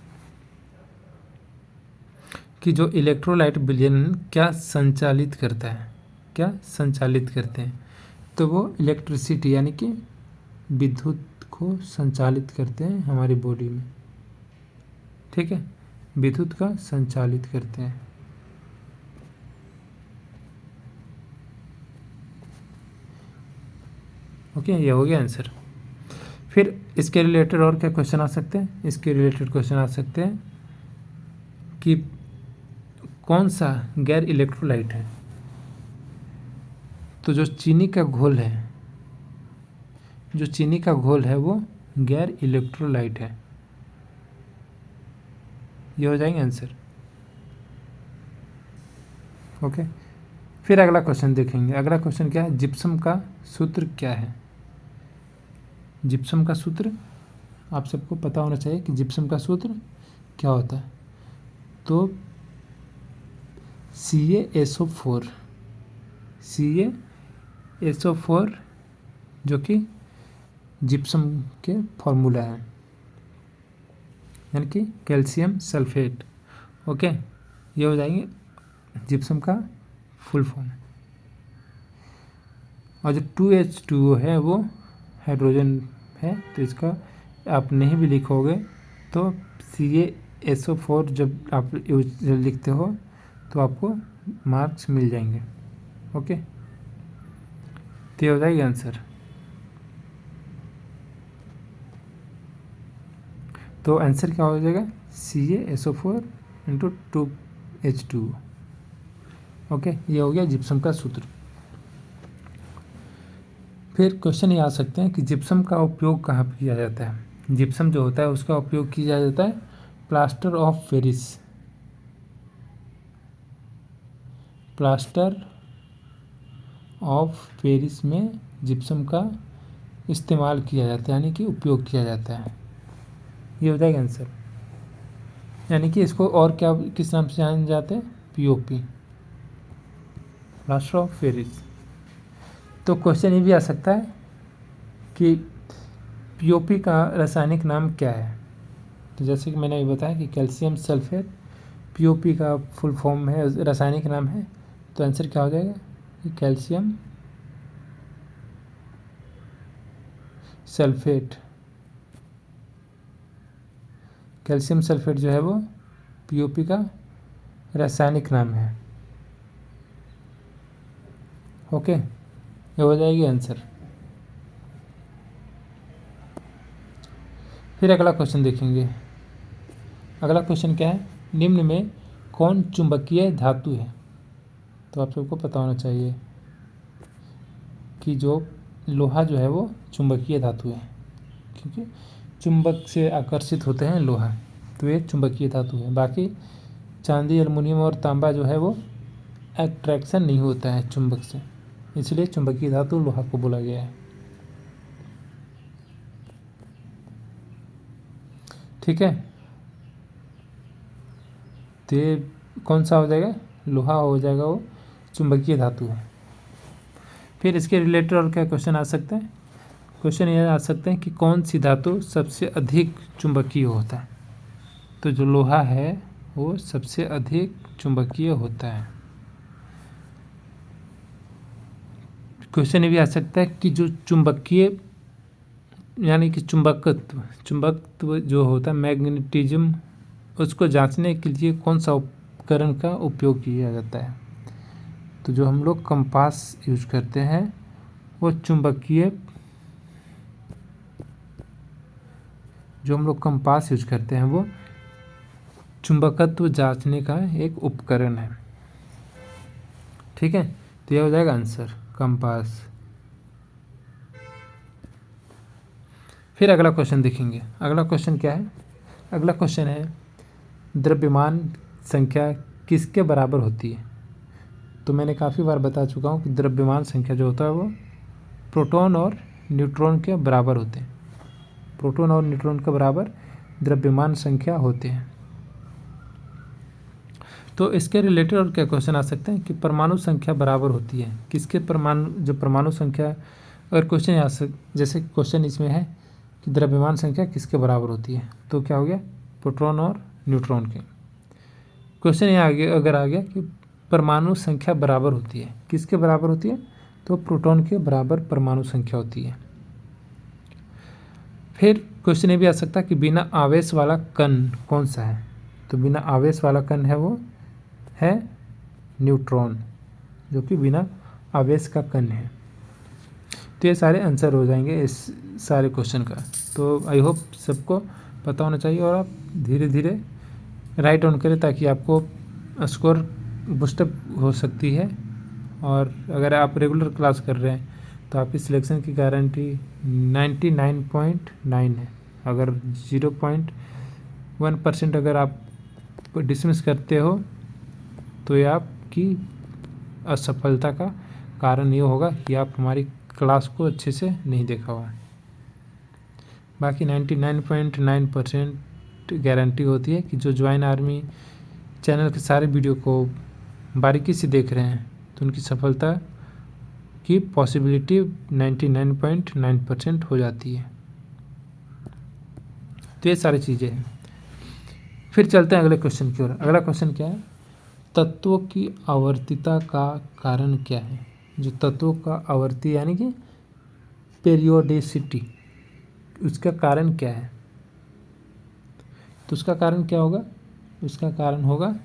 A: कि जो इलेक्ट्रोलाइट विलयन क्या संचालित करता है? क्या संचालित करते हैं? तो वो इलेक्ट्रिसिटी, यानी कि विद्युत को संचालित करते हैं हमारी बॉडी में, ठीक है। विद्युत का संचालित करते हैं। ओके, ये हो गया आंसर। फिर इसके रिलेटेड और क्या क्वेश्चन आ सकते हैं? इसके रिलेटेड क्वेश्चन आ सकते हैं कि कौन सा गैर इलेक्ट्रोलाइट है? तो जो चीनी का घोल है, जो चीनी का घोल है, वो गैर इलेक्ट्रोलाइट है। ये हो जाएंगे आंसर। ओके, फिर अगला क्वेश्चन देखेंगे। अगला क्वेश्चन क्या है? जिप्सम का सूत्र क्या है? जिप्सम का सूत्र आप सबको पता होना चाहिए कि जिप्सम का सूत्र क्या होता है। तो CaSO4, CaSO4 जो कि जिप्सम के फॉर्मूला है, यानी कि कैल्शियम सल्फेट। ओके, ये हो जाएंगे जिप्सम का फुल फॉर्म। और जो 2H2O है वो हाइड्रोजन है, तो इसका आप नहीं भी लिखोगे तो CaSO4 जब आप लिखते हो तो आपको मार्क्स मिल जाएंगे। ओके, तो ये हो जाएगा आंसर। तो आंसर क्या हो जाएगा? CaSO4 × 2H2O। ओके, ये हो गया जिप्सम का सूत्र। फिर क्वेश्चन ये आ सकते हैं कि जिप्सम का उपयोग कहाँ पर किया जाता है। जिप्सम जो होता है उसका उपयोग किया जाता है plaster of Paris, plaster of Paris में जिप्सम का इस्तेमाल किया जाता है, यानी कि उपयोग किया जाता है। ये हो जाएगा आंसर। यानी कि इसको और क्या किस नाम से जाने जाते हैं, पीओपी, प्लास्टर ऑफ पेरिस। तो क्वेश्चन ये भी आ सकता है कि पीओपी का रासायनिक नाम क्या है। तो जैसे कि मैंने अभी बताया कि कैल्शियम सल्फेट पीओपी का फुल फॉर्म है, रासायनिक नाम है। तो आंसर क्या हो जाएगा कि कैल्शियम सल्फेट। कैल्शियम सल्फेट जो है वो पीओपी का रासायनिक नाम है। ओके, ये हो जाएगी आंसर। फिर अगला क्वेश्चन देखेंगे। अगला क्वेश्चन क्या है, निम्न में कौन चुंबकीय धातु है। तो आप सबको पता होना चाहिए कि जो लोहा जो है वो चुंबकीय धातु है, क्योंकि चुंबक से आकर्षित होते हैं लोहा, तो ये चुंबकीय धातु है। बाकी चांदी, एल्युमिनियम और तांबा जो है वो अट्रैक्शन नहीं होता है चुंबक से, इसलिए चुंबकीय धातु लोहा को बोला गया है। ठीक है, तो ये कौन सा हो जाएगा, लोहा हो जाएगा, वो चुंबकीय धातु है। फिर इसके रिलेटेड और क्या क्वेश्चन आ सकते हैं। क्वेश्चन ये आ सकते हैं कि कौन सी धातु सबसे अधिक चुंबकीय होता है। तो जो लोहा है वो सबसे अधिक चुंबकीय होता है। क्वेश्चन ये भी आ सकता है कि जो चुंबकीय यानी कि चुंबकत्व जो होता है, मैग्नेटिज्म, उसको जांचने के लिए कौन सा उपकरण का उपयोग किया जाता है। तो जो हम लोग कंपास यूज करते हैं वो चुंबकीय, जो हम लोग कंपास यूज करते हैं वो चुंबकत्व जांचने का एक उपकरण है। ठीक है, तो यह हो जाएगा आंसर, कंपास। फिर अगला क्वेश्चन देखेंगे। अगला क्वेश्चन क्या है, अगला क्वेश्चन है द्रव्यमान संख्या किसके बराबर होती है। तो मैंने काफ़ी बार बता चुका हूँ कि द्रव्यमान संख्या जो होता है वो प्रोटॉन और न्यूट्रॉन के बराबर होते हैं। प्रोटॉन और न्यूट्रॉन के बराबर द्रव्यमान संख्या होते हैं। तो इसके रिलेटेड और क्या क्वेश्चन आ सकते हैं कि परमाणु संख्या बराबर होती है किसके, जो परमाणु संख्या, अगर क्वेश्चन आ जैसे क्वेश्चन इसमें है कि द्रव्यमान संख्या किसके बराबर होती है, तो क्या हो गया, प्रोटॉन और न्यूट्रॉन के। क्वेश्चन ये आगे अगर आ गया कि परमाणु संख्या बराबर होती है किसके बराबर होती है, तो प्रोटॉन के बराबर परमाणु संख्या होती है। फिर क्वेश्चन ये भी आ सकता है कि बिना आवेश वाला कण कौन सा है। तो बिना आवेश वाला कण है वो है न्यूट्रॉन, जो कि बिना आवेश का कण है। तो ये सारे आंसर हो जाएंगे इस सारे क्वेश्चन का। तो आई होप सबको पता होना चाहिए और आप धीरे धीरे राइट ऑन करें ताकि आपको स्कोर बूस्टअप हो सकती है। और अगर आप रेगुलर क्लास कर रहे हैं तो आपकी सिलेक्शन की गारंटी 99.9 है। अगर 0.1% अगर आप डिसमिस करते हो तो ये आपकी असफलता का कारण ये होगा कि आप हमारी क्लास को अच्छे से नहीं देखा हुआ। बाकी 99.9% गारंटी होती है कि जो ज्वाइन आर्मी चैनल के सारे वीडियो को बारीकी से देख रहे हैं तो उनकी सफलता की पॉसिबिलिटी 99.9% हो जाती है। तो ये सारी चीज़ें हैं। फिर चलते हैं अगले क्वेश्चन की ओर। अगला क्वेश्चन क्या है, तत्वों की आवर्तिता का कारण क्या है। जो तत्वों का आवर्ती यानी कि पेरियोडिसिटी, उसका कारण क्या है। तो उसका कारण क्या होगा, उसका कारण होगा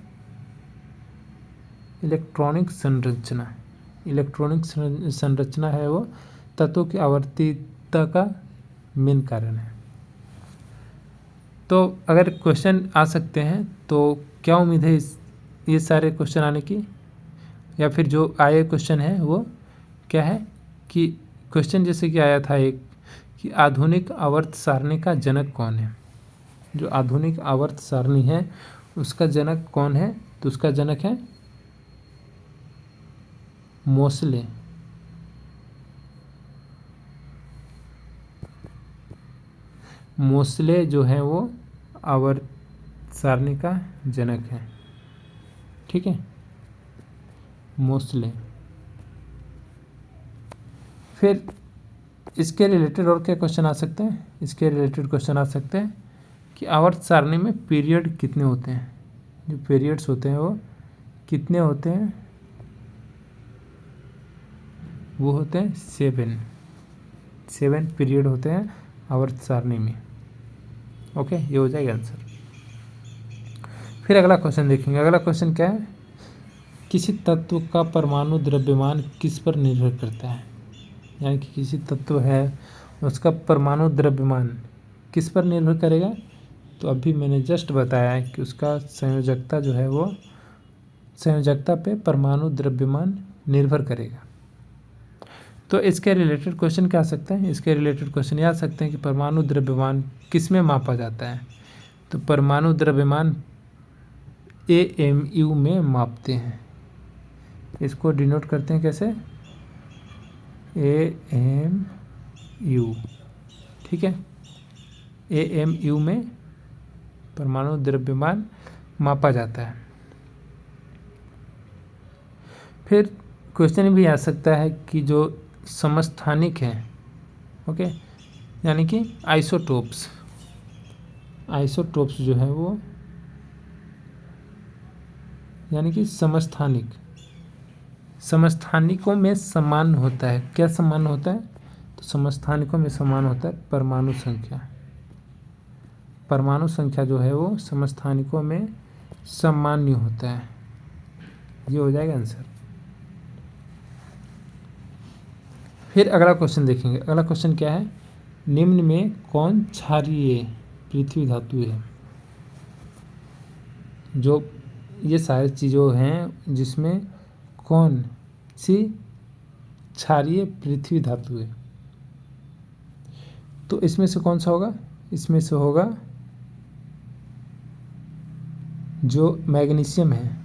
A: इलेक्ट्रॉनिक संरचना। इलेक्ट्रॉनिक संरचना है वो तत्वों की आवर्तिता का मेन कारण है। तो अगर क्वेश्चन आ सकते हैं तो क्या उम्मीद है ये सारे क्वेश्चन आने की, या फिर जो आए क्वेश्चन है वो क्या है कि क्वेश्चन जैसे कि आया था एक कि आधुनिक आवर्त सारणी का जनक कौन है। जो आधुनिक आवर्त सारणी है उसका जनक कौन है, तो उसका जनक है मोसले। मोसले जो है वो आवर्त सारणी का जनक है। ठीक है, मोसले। फिर इसके रिलेटेड और क्या क्वेश्चन आ सकते हैं, इसके रिलेटेड क्वेश्चन आ सकते हैं कि आवर्त सारणी में पीरियड कितने होते हैं। जो पीरियड्स होते हैं वो कितने होते हैं, वो होते हैं 7 पीरियड होते हैं आवर्त सारणी में। ओके, ये हो जाएगा आंसर। फिर अगला क्वेश्चन देखेंगे। अगला क्वेश्चन क्या है, किसी तत्व का परमाणु द्रव्यमान किस पर निर्भर करता है। यानी कि किसी तत्व है उसका परमाणु द्रव्यमान किस पर निर्भर करेगा, तो अभी मैंने जस्ट बताया है कि उसका संयोजकता जो है वो संयोजकता पे परमाणु द्रव्यमान निर्भर करेगा। तो इसके रिलेटेड क्वेश्चन क्या आ सकते हैं, इसके रिलेटेड क्वेश्चन ये आ सकते हैं कि परमाणु द्रव्यमान किस में मापा जाता है। तो परमाणु द्रव्यमान AMU में मापते हैं। इसको डिनोट करते हैं कैसे, AMU। ठीक है, AMU में परमाणु द्रव्यमान मापा जाता है। फिर क्वेश्चन भी आ सकता है कि जो समस्थानिक हैं, ओके, यानी कि आइसोटोप्स जो है वो, यानी कि समस्थानिकों में समान होता है। क्या समान होता है, तो समस्थानिकों में समान होता है परमाणु संख्या जो है वो समस्थानिकों में सामान्य होता है। ये हो जाएगा आंसर। फिर अगला क्वेश्चन देखेंगे। अगला क्वेश्चन क्या है, निम्न में कौन क्षारीय पृथ्वी धातु है। जो ये सारी चीज़ों हैं जिसमें कौन सी क्षारीय पृथ्वी धातु है, तो इसमें से कौन सा होगा, इसमें से होगा जो मैग्नीशियम है।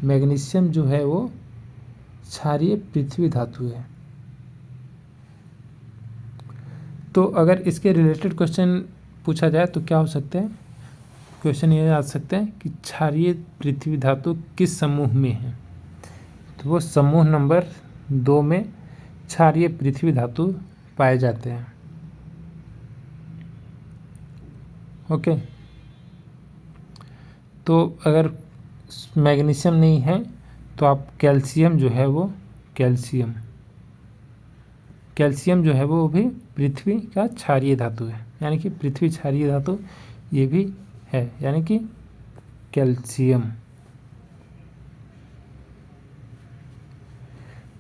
A: मैग्नीशियम जो है वो क्षारीय पृथ्वी धातु है। तो अगर इसके रिलेटेड क्वेश्चन पूछा जाए तो क्या हो सकते हैं, क्वेश्चन ये आ सकते हैं कि क्षारीय पृथ्वी धातु किस समूह में है। तो वो समूह नंबर 2 में क्षारीय पृथ्वी धातु पाए जाते हैं। ओके, तो अगर मैग्नीशियम नहीं है तो आप कैल्शियम जो है वो कैल्शियम जो है वो भी पृथ्वी का क्षारीय धातु है। यानी कि पृथ्वी क्षारीय धातु ये भी है, यानी कि कैल्शियम।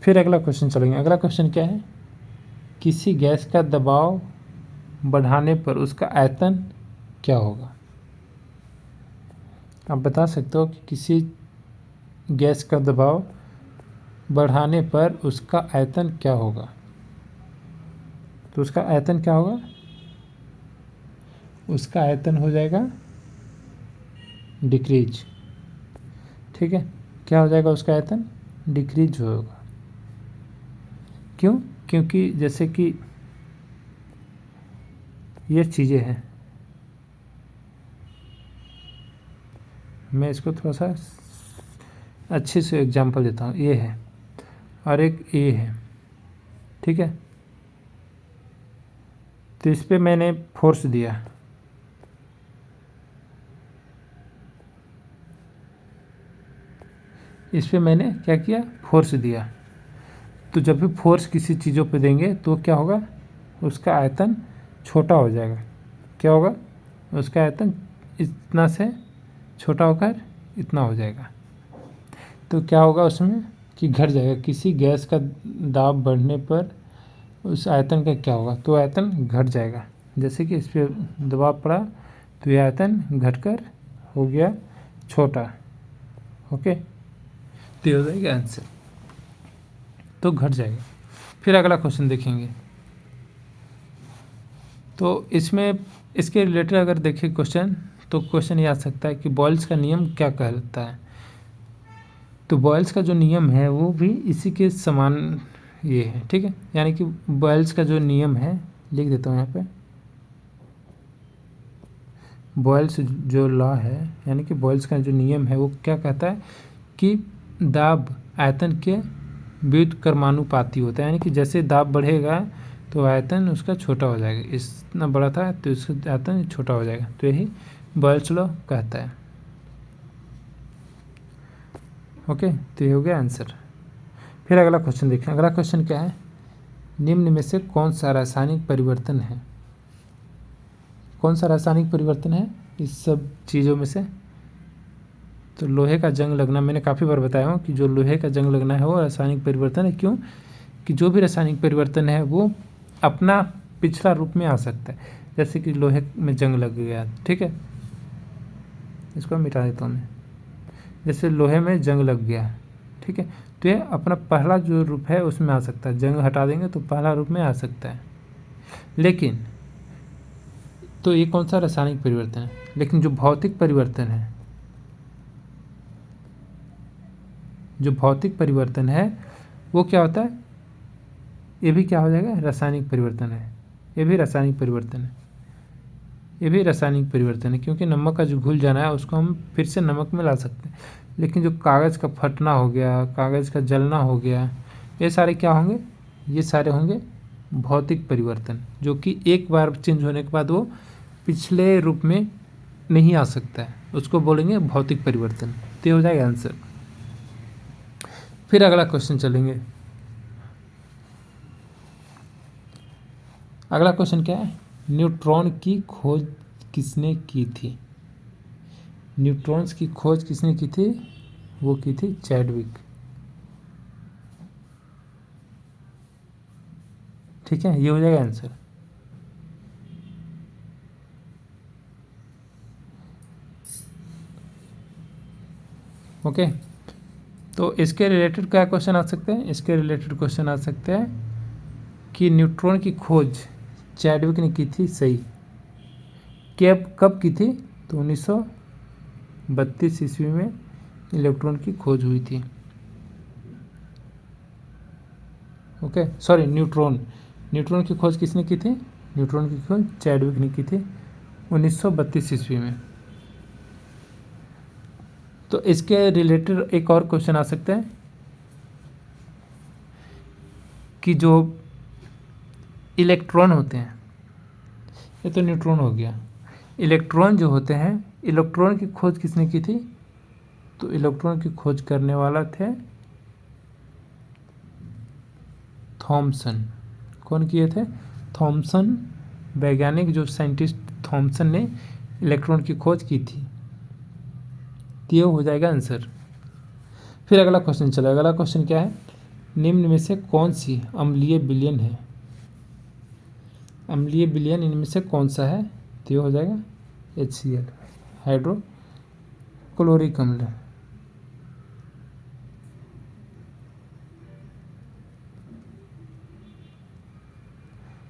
A: फिर अगला क्वेश्चन चलेंगे। अगला क्वेश्चन क्या है, किसी गैस का दबाव बढ़ाने पर उसका आयतन क्या होगा। आप बता सकते हो कि किसी गैस का दबाव बढ़ाने पर उसका आयतन क्या होगा। तो उसका आयतन क्या होगा, उसका आयतन हो जाएगा डिक्रीज। ठीक है, क्या हो जाएगा उसका आयतन, डिक्रीज होगा। क्यों, क्योंकि जैसे कि ये चीज़ें हैं, मैं इसको थोड़ा सा अच्छे से एग्जांपल देता हूँ। ये है और एक ए है, ठीक है। तो इस पे मैंने फोर्स दिया, इस पे मैंने क्या किया, फोर्स दिया। तो जब भी फोर्स किसी चीज़ों पे देंगे तो क्या होगा, उसका आयतन छोटा हो जाएगा। क्या होगा, उसका आयतन इतना से छोटा होकर इतना हो जाएगा। तो क्या होगा उसमें कि घट जाएगा। किसी गैस का दाब बढ़ने पर उस आयतन का क्या होगा, तो आयतन घट जाएगा। जैसे कि इस पर दबाव पड़ा तो यह आयतन घटकर हो गया छोटा। ओके, तो ये हो जाएगा आंसर, तो घट जाएगा। फिर अगला क्वेश्चन देखेंगे। तो इसमें इसके रिलेटेड अगर देखें क्वेश्चन, तो क्वेश्चन ये आ सकता है कि बॉयल्स का नियम क्या कहलाता है। तो बॉयल्स का जो नियम है वो भी इसी के समान ये है, ठीक है। यानी कि बॉयल्स का जो नियम है, लिख देता हूँ यहाँ पे, बॉयल्स जो लॉ है, यानी कि बॉयल्स का जो नियम है वो क्या कहता है कि दाब आयतन के व्युत्क्रमानुपाती होता है। यानी कि जैसे दाब बढ़ेगा तो आयतन उसका छोटा हो जाएगा, इतना बड़ा था तो इसका आयतन छोटा हो जाएगा। तो यही बॉयल्स लॉ कहता है। ओके, तो ये हो गया आंसर। फिर अगला क्वेश्चन देखें। अगला क्वेश्चन क्या है, निम्न में से कौन सा रासायनिक परिवर्तन है। कौन सा रासायनिक परिवर्तन है इस सब चीज़ों में से। तो लोहे का जंग लगना, मैंने काफ़ी बार बताया हूँ कि जो लोहे का जंग लगना है वो रासायनिक परिवर्तन है। क्यों कि जो भी रासायनिक परिवर्तन है वो अपना पिछला रूप में आ सकता है। जैसे कि लोहे में जंग लग गया, ठीक है, इसको मिटा देता हूँ मैं। जैसे लोहे में जंग लग गया, ठीक है, तो ये अपना पहला जो रूप है उसमें आ सकता है। जंग हटा देंगे तो पहला रूप में आ सकता है। लेकिन तो ये कौन सा रासायनिक परिवर्तन है। लेकिन जो भौतिक परिवर्तन है, जो भौतिक परिवर्तन है वो क्या होता है, ये भी क्या हो जाएगा, रासायनिक परिवर्तन है। ये भी रासायनिक परिवर्तन है, ये भी रासायनिक परिवर्तन है। क्योंकि नमक का जो घुल जाना है उसको हम फिर से नमक में ला सकते हैं। लेकिन जो कागज़ का फटना हो गया, कागज़ का जलना हो गया, ये सारे क्या होंगे, ये सारे होंगे भौतिक परिवर्तन, जो कि एक बार चेंज होने के बाद वो पिछले रूप में नहीं आ सकता है, उसको बोलेंगे भौतिक परिवर्तन। तो ये हो जाएगा आंसर। फिर अगला क्वेश्चन चलेंगे। अगला क्वेश्चन क्या है, न्यूट्रॉन की खोज किसने की थी। न्यूट्रॉन्स की खोज किसने की थी, वो की थी चैडविक, ठीक है, ये हो जाएगा आंसर। ओके, तो इसके रिलेटेड क्या क्वेश्चन आ सकते हैं, इसके रिलेटेड क्वेश्चन आ सकते हैं कि न्यूट्रॉन की खोज चैडविक ने की थी, सही। कब की थी, तो 1932 ईस्वी में इलेक्ट्रॉन की खोज हुई थी। ओके, सॉरी, न्यूट्रॉन की खोज किसने की थी, न्यूट्रॉन की खोज चैडविक ने की थी 1932 ईस्वी में। तो इसके रिलेटेड एक और क्वेश्चन आ सकता है कि जो इलेक्ट्रॉन होते हैं, ये तो न्यूट्रॉन हो गया, इलेक्ट्रॉन जो होते हैं, इलेक्ट्रॉन की खोज किसने की थी, तो इलेक्ट्रॉन की खोज करने वाला थे थॉमसन। कौन किए थे, थॉमसन, वैज्ञानिक जो साइंटिस्ट थॉमसन ने इलेक्ट्रॉन की खोज की थी। तो ये हो जाएगा आंसर। फिर अगला क्वेश्चन चला। अगला क्वेश्चन क्या है, निम्न में से कौन सी अम्लीय विलयन है। अम्लीय विलयन इनमें से कौन सा है, तो ये हो जाएगा HCl, हाइड्रोक्लोरिक अम्ल।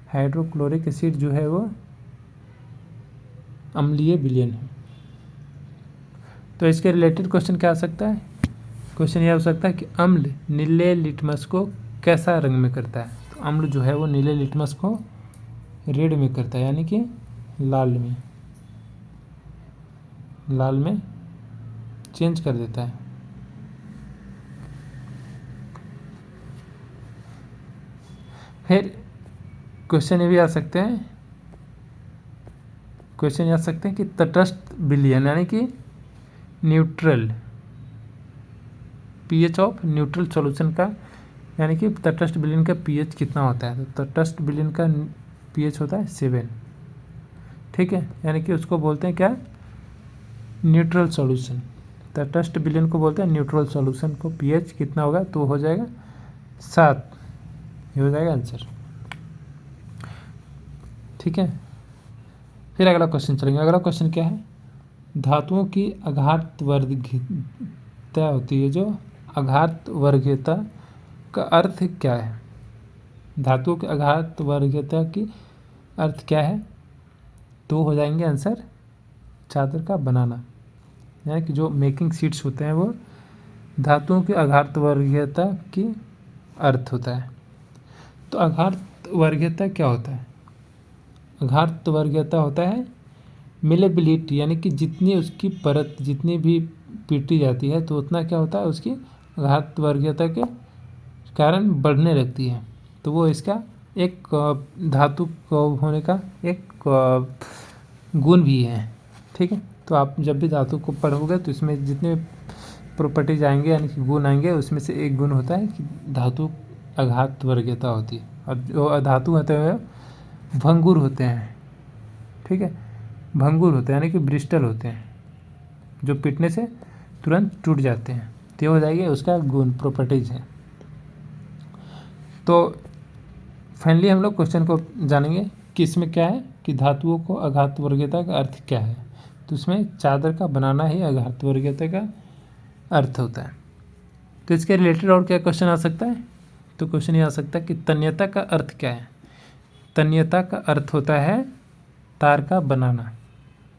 A: हाइड्रोक्लोरिक एसिड जो है वो अम्लीय विलयन है। तो इसके रिलेटेड क्वेश्चन क्या आ सकता है, क्वेश्चन यह हो सकता है कि अम्ल नीले लिटमस को कैसा रंग में करता है। तो अम्ल जो है वो नीले लिटमस को रेड में करता है, यानी कि लाल में चेंज कर देता है। फिर क्वेश्चन ये भी आ सकते हैं, क्वेश्चन ये आ सकते हैं कि तटस्थ विलयन, यानी कि neutral, pH of neutral solution का, यानी कि तटस्थ विलयन का पीएच कितना होता है। तो तटस्थ विलयन का पीएच होता है 7, ठीक है, यानी कि उसको बोलते हैं क्या, न्यूट्रल सॉल्यूशन। तटस्थ विलयन को बोलते हैं न्यूट्रल सॉल्यूशन को पीएच कितना होगा, तो हो जाएगा 7, ये हो जाएगा आंसर, ठीक है। फिर अगला क्वेश्चन चलेंगे। अगला क्वेश्चन क्या है, धातुओं की आघात वर्गीयता होती है, जो आघात वर्गीयता का अर्थ क्या है। धातुओं के अघात वर्गीयता की अर्थ क्या है? तो हो जाएंगे आंसर चादर का बनाना, यानी कि जो मेकिंग शीट्स होते हैं वो धातुओं के अघात वर्गीयता की अर्थ होता है। तो अघात वर्गीयता क्या होता है? अघात वर्गीयता होता है मिलेबिलिटी, यानी कि जितनी उसकी परत जितनी भी पीटी जाती है तो उतना क्या होता है उसकी अघात वर्गीयता के कारण बढ़ने लगती है। तो वो इसका एक धातु को होने का एक गुण भी है। ठीक है, तो आप जब भी धातु को पढ़ोगे तो इसमें जितने प्रॉपर्टीज आएंगे यानी कि गुण आएंगे उसमें से एक गुण होता है कि धातु अघात वर्गीयता होती है। और जो अधातु होते हैं भंगुर होते हैं। ठीक है, भंगुर होते हैं यानी कि ब्रिस्टल होते हैं, जो पीटने से तुरंत टूट जाते हैं। तो हो जाएगी उसका गुण, प्रॉपर्टीज है। तो फाइनली हम लोग क्वेश्चन को जानेंगे कि इसमें क्या है कि धातुओं को अघात वर्गीयता का अर्थ क्या है। तो इसमें चादर का बनाना ही अघात वर्गीयता का अर्थ होता है। तो इसके रिलेटेड और क्या क्वेश्चन आ सकता है? तो क्वेश्चन ये आ सकता है कि तन्यता का अर्थ क्या है? तन्यता का अर्थ होता है तार का बनाना,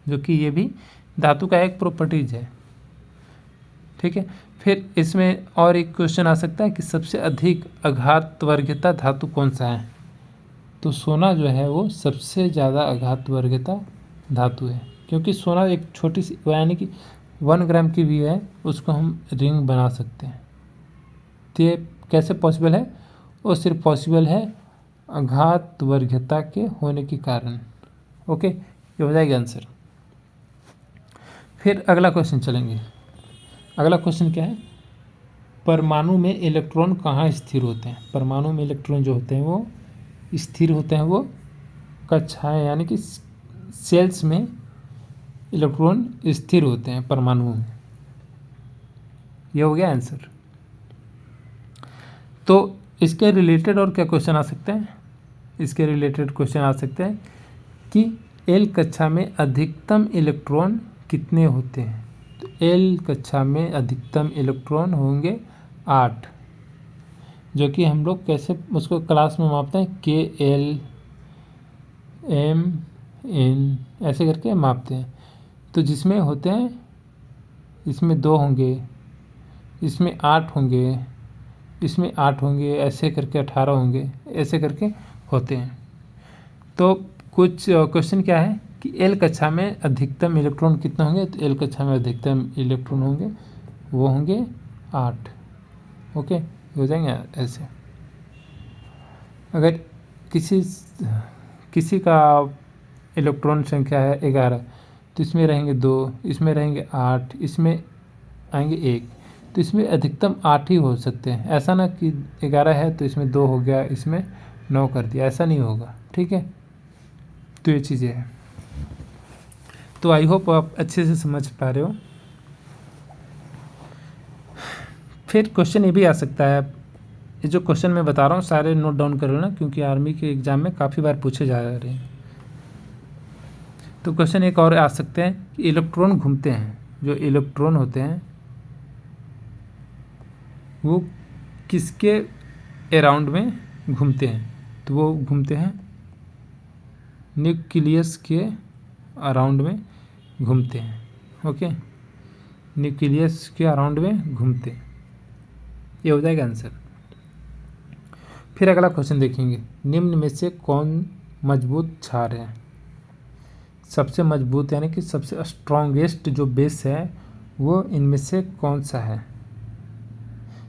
A: जो कि ये भी धातु का एक प्रॉपर्टीज है। ठीक है, फिर इसमें और एक क्वेश्चन आ सकता है कि सबसे अधिक अघात वर्गीयता धातु कौन सा है? तो सोना जो है वो सबसे ज़्यादा अघात वर्गीयता धातु है, क्योंकि सोना एक छोटी सी यानी कि 1 ग्राम की भी है, उसको हम रिंग बना सकते हैं। तो ये कैसे पॉसिबल है? वो सिर्फ पॉसिबल है अघात वर्गीयता के होने के कारण। ओके, ये हो जाएगा आंसर। फिर अगला क्वेश्चन चलेंगे। अगला क्वेश्चन क्या है? परमाणु में इलेक्ट्रॉन कहाँ स्थिर होते हैं? परमाणु में इलेक्ट्रॉन जो होते हैं वो स्थिर होते हैं, वो कक्षाएं यानी कि सेल्स में इलेक्ट्रॉन स्थिर होते हैं परमाणुओं में। ये हो गया आंसर। तो इसके रिलेटेड और क्या क्वेश्चन आ सकते हैं? इसके रिलेटेड क्वेश्चन आ सकते हैं कि एल कक्षा में अधिकतम इलेक्ट्रॉन कितने होते हैं? तो एल कक्षा में अधिकतम इलेक्ट्रॉन होंगे 8, जो कि हम लोग कैसे उसको क्लास में मापते हैं? KL MN ऐसे करके मापते हैं। तो जिसमें होते हैं, इसमें 2 होंगे, इसमें 8 होंगे, इसमें 8 होंगे, ऐसे करके 18 होंगे, ऐसे करके होते हैं। तो कुछ क्वेश्चन क्या है कि एल कक्षा में अधिकतम इलेक्ट्रॉन कितने होंगे? तो एल कक्षा में अधिकतम इलेक्ट्रॉन होंगे वो होंगे 8। ओके, हो जाएंगे ऐसे। अगर किसी का इलेक्ट्रॉन संख्या है 11, तो इसमें रहेंगे 2, इसमें रहेंगे 8, इसमें आएंगे 1, तो इसमें अधिकतम 8 ही हो सकते हैं। ऐसा ना कि 11 है तो इसमें 2 हो गया, इसमें 9 कर दिया, ऐसा नहीं होगा। ठीक है, तो ये चीज़ें हैं। तो आई होप आप अच्छे से समझ पा रहे हो। फिर क्वेश्चन ये भी आ सकता है, ये जो क्वेश्चन मैं बता रहा हूँ सारे नोट डाउन कर लेना, क्योंकि आर्मी के एग्ज़ाम में काफ़ी बार पूछे जा रहे हैं। तो क्वेश्चन एक और आ सकते हैं कि इलेक्ट्रॉन घूमते हैं, जो इलेक्ट्रॉन होते हैं वो किसके अराउंड में घूमते हैं? तो वो घूमते हैं न्यूक्लियस के अराउंड में घूमते हैं। ओके, न्यूक्लियस के अराउंड में घूमते हैं, ये हो जाएगा आंसर। फिर अगला क्वेश्चन देखेंगे, निम्न में से कौन मजबूत क्षार है? सबसे मजबूत यानी कि सबसे स्ट्रॉन्गेस्ट जो बेस है वो इनमें से कौन सा है?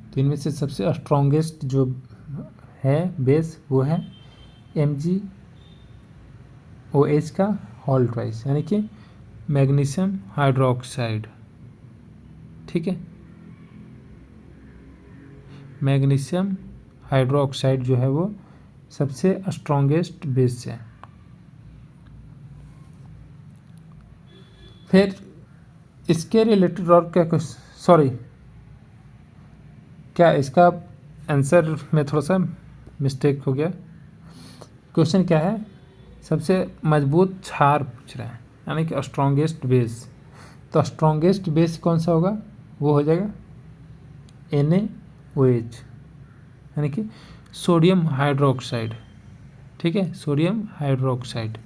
A: तो इनमें से सबसे स्ट्रॉन्गेस्ट जो है बेस वो है MgOH का होल ट्वाइस, यानी कि मैग्नीशियम हाइड्रोक्साइड। ठीक है, मैग्नीशियम हाइड्रोक्साइड जो है वो सबसे स्ट्रॉन्गेस्ट बेस है। फिर इसके रिलेटेड और क्या क्या इसका आंसर में थोड़ा सा मिस्टेक हो गया। क्वेश्चन क्या है? सबसे मजबूत क्षार पूछ रहा है, यानी कि स्ट्रॉन्गेस्ट बेस। तो स्ट्रॉन्गेस्ट बेस कौन सा होगा? वो हो जाएगा NaOH, यानी कि सोडियम हाइड्रोक्साइड, ठीक है, सोडियम हाइड्रोक्साइड,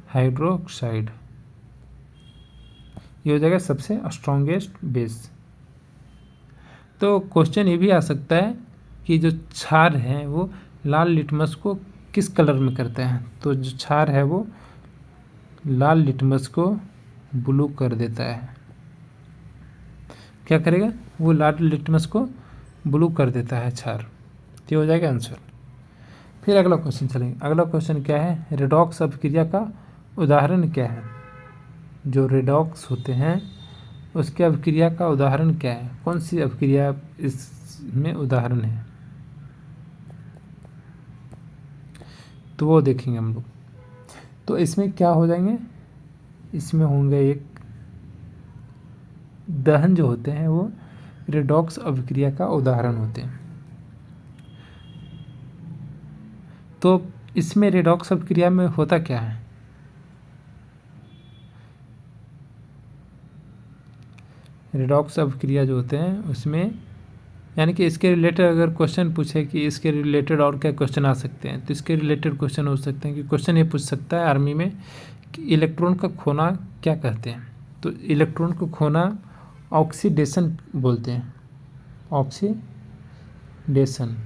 A: हाइड्रोक्साइड ये हो जाएगा सबसे स्ट्रॉन्गेस्ट बेस। तो क्वेश्चन ये भी आ सकता है कि जो क्षार है वो लाल लिटमस को किस कलर में करता है। तो जो क्षार है वो लाल लिटमस को ब्लू कर देता है। क्या करेगा? वो लाल लिटमस को ब्लू कर देता है क्षार। तो हो जाएगा आंसर। फिर अगला क्वेश्चन चलेंगे। अगला क्वेश्चन क्या है? रेडॉक्स अभिक्रिया का उदाहरण क्या है? जो रेडॉक्स होते हैं उसके अभिक्रिया का उदाहरण क्या है? कौन सी अभिक्रिया इसमें उदाहरण है? तो वो देखेंगे हम लोग। तो इसमें क्या हो जाएंगे? इसमें होंगे एक दहन जो होते हैं वो रेडॉक्स अभिक्रिया का उदाहरण होते हैं। तो इसमें रेडॉक्स अभिक्रिया में होता क्या है? रेडॉक्स अभिक्रिया जो होते हैं उसमें यानी कि इसके रिलेटेड अगर क्वेश्चन पूछे कि इसके रिलेटेड और क्या क्वेश्चन आ सकते हैं, तो इसके रिलेटेड क्वेश्चन हो सकते हैं कि क्वेश्चन ये पूछ सकता है आर्मी में कि इलेक्ट्रॉन का खोना क्या कहते हैं। तो इलेक्ट्रॉन को खोना ऑक्सीडेशन बोलते हैं, ऑक्सीडेशन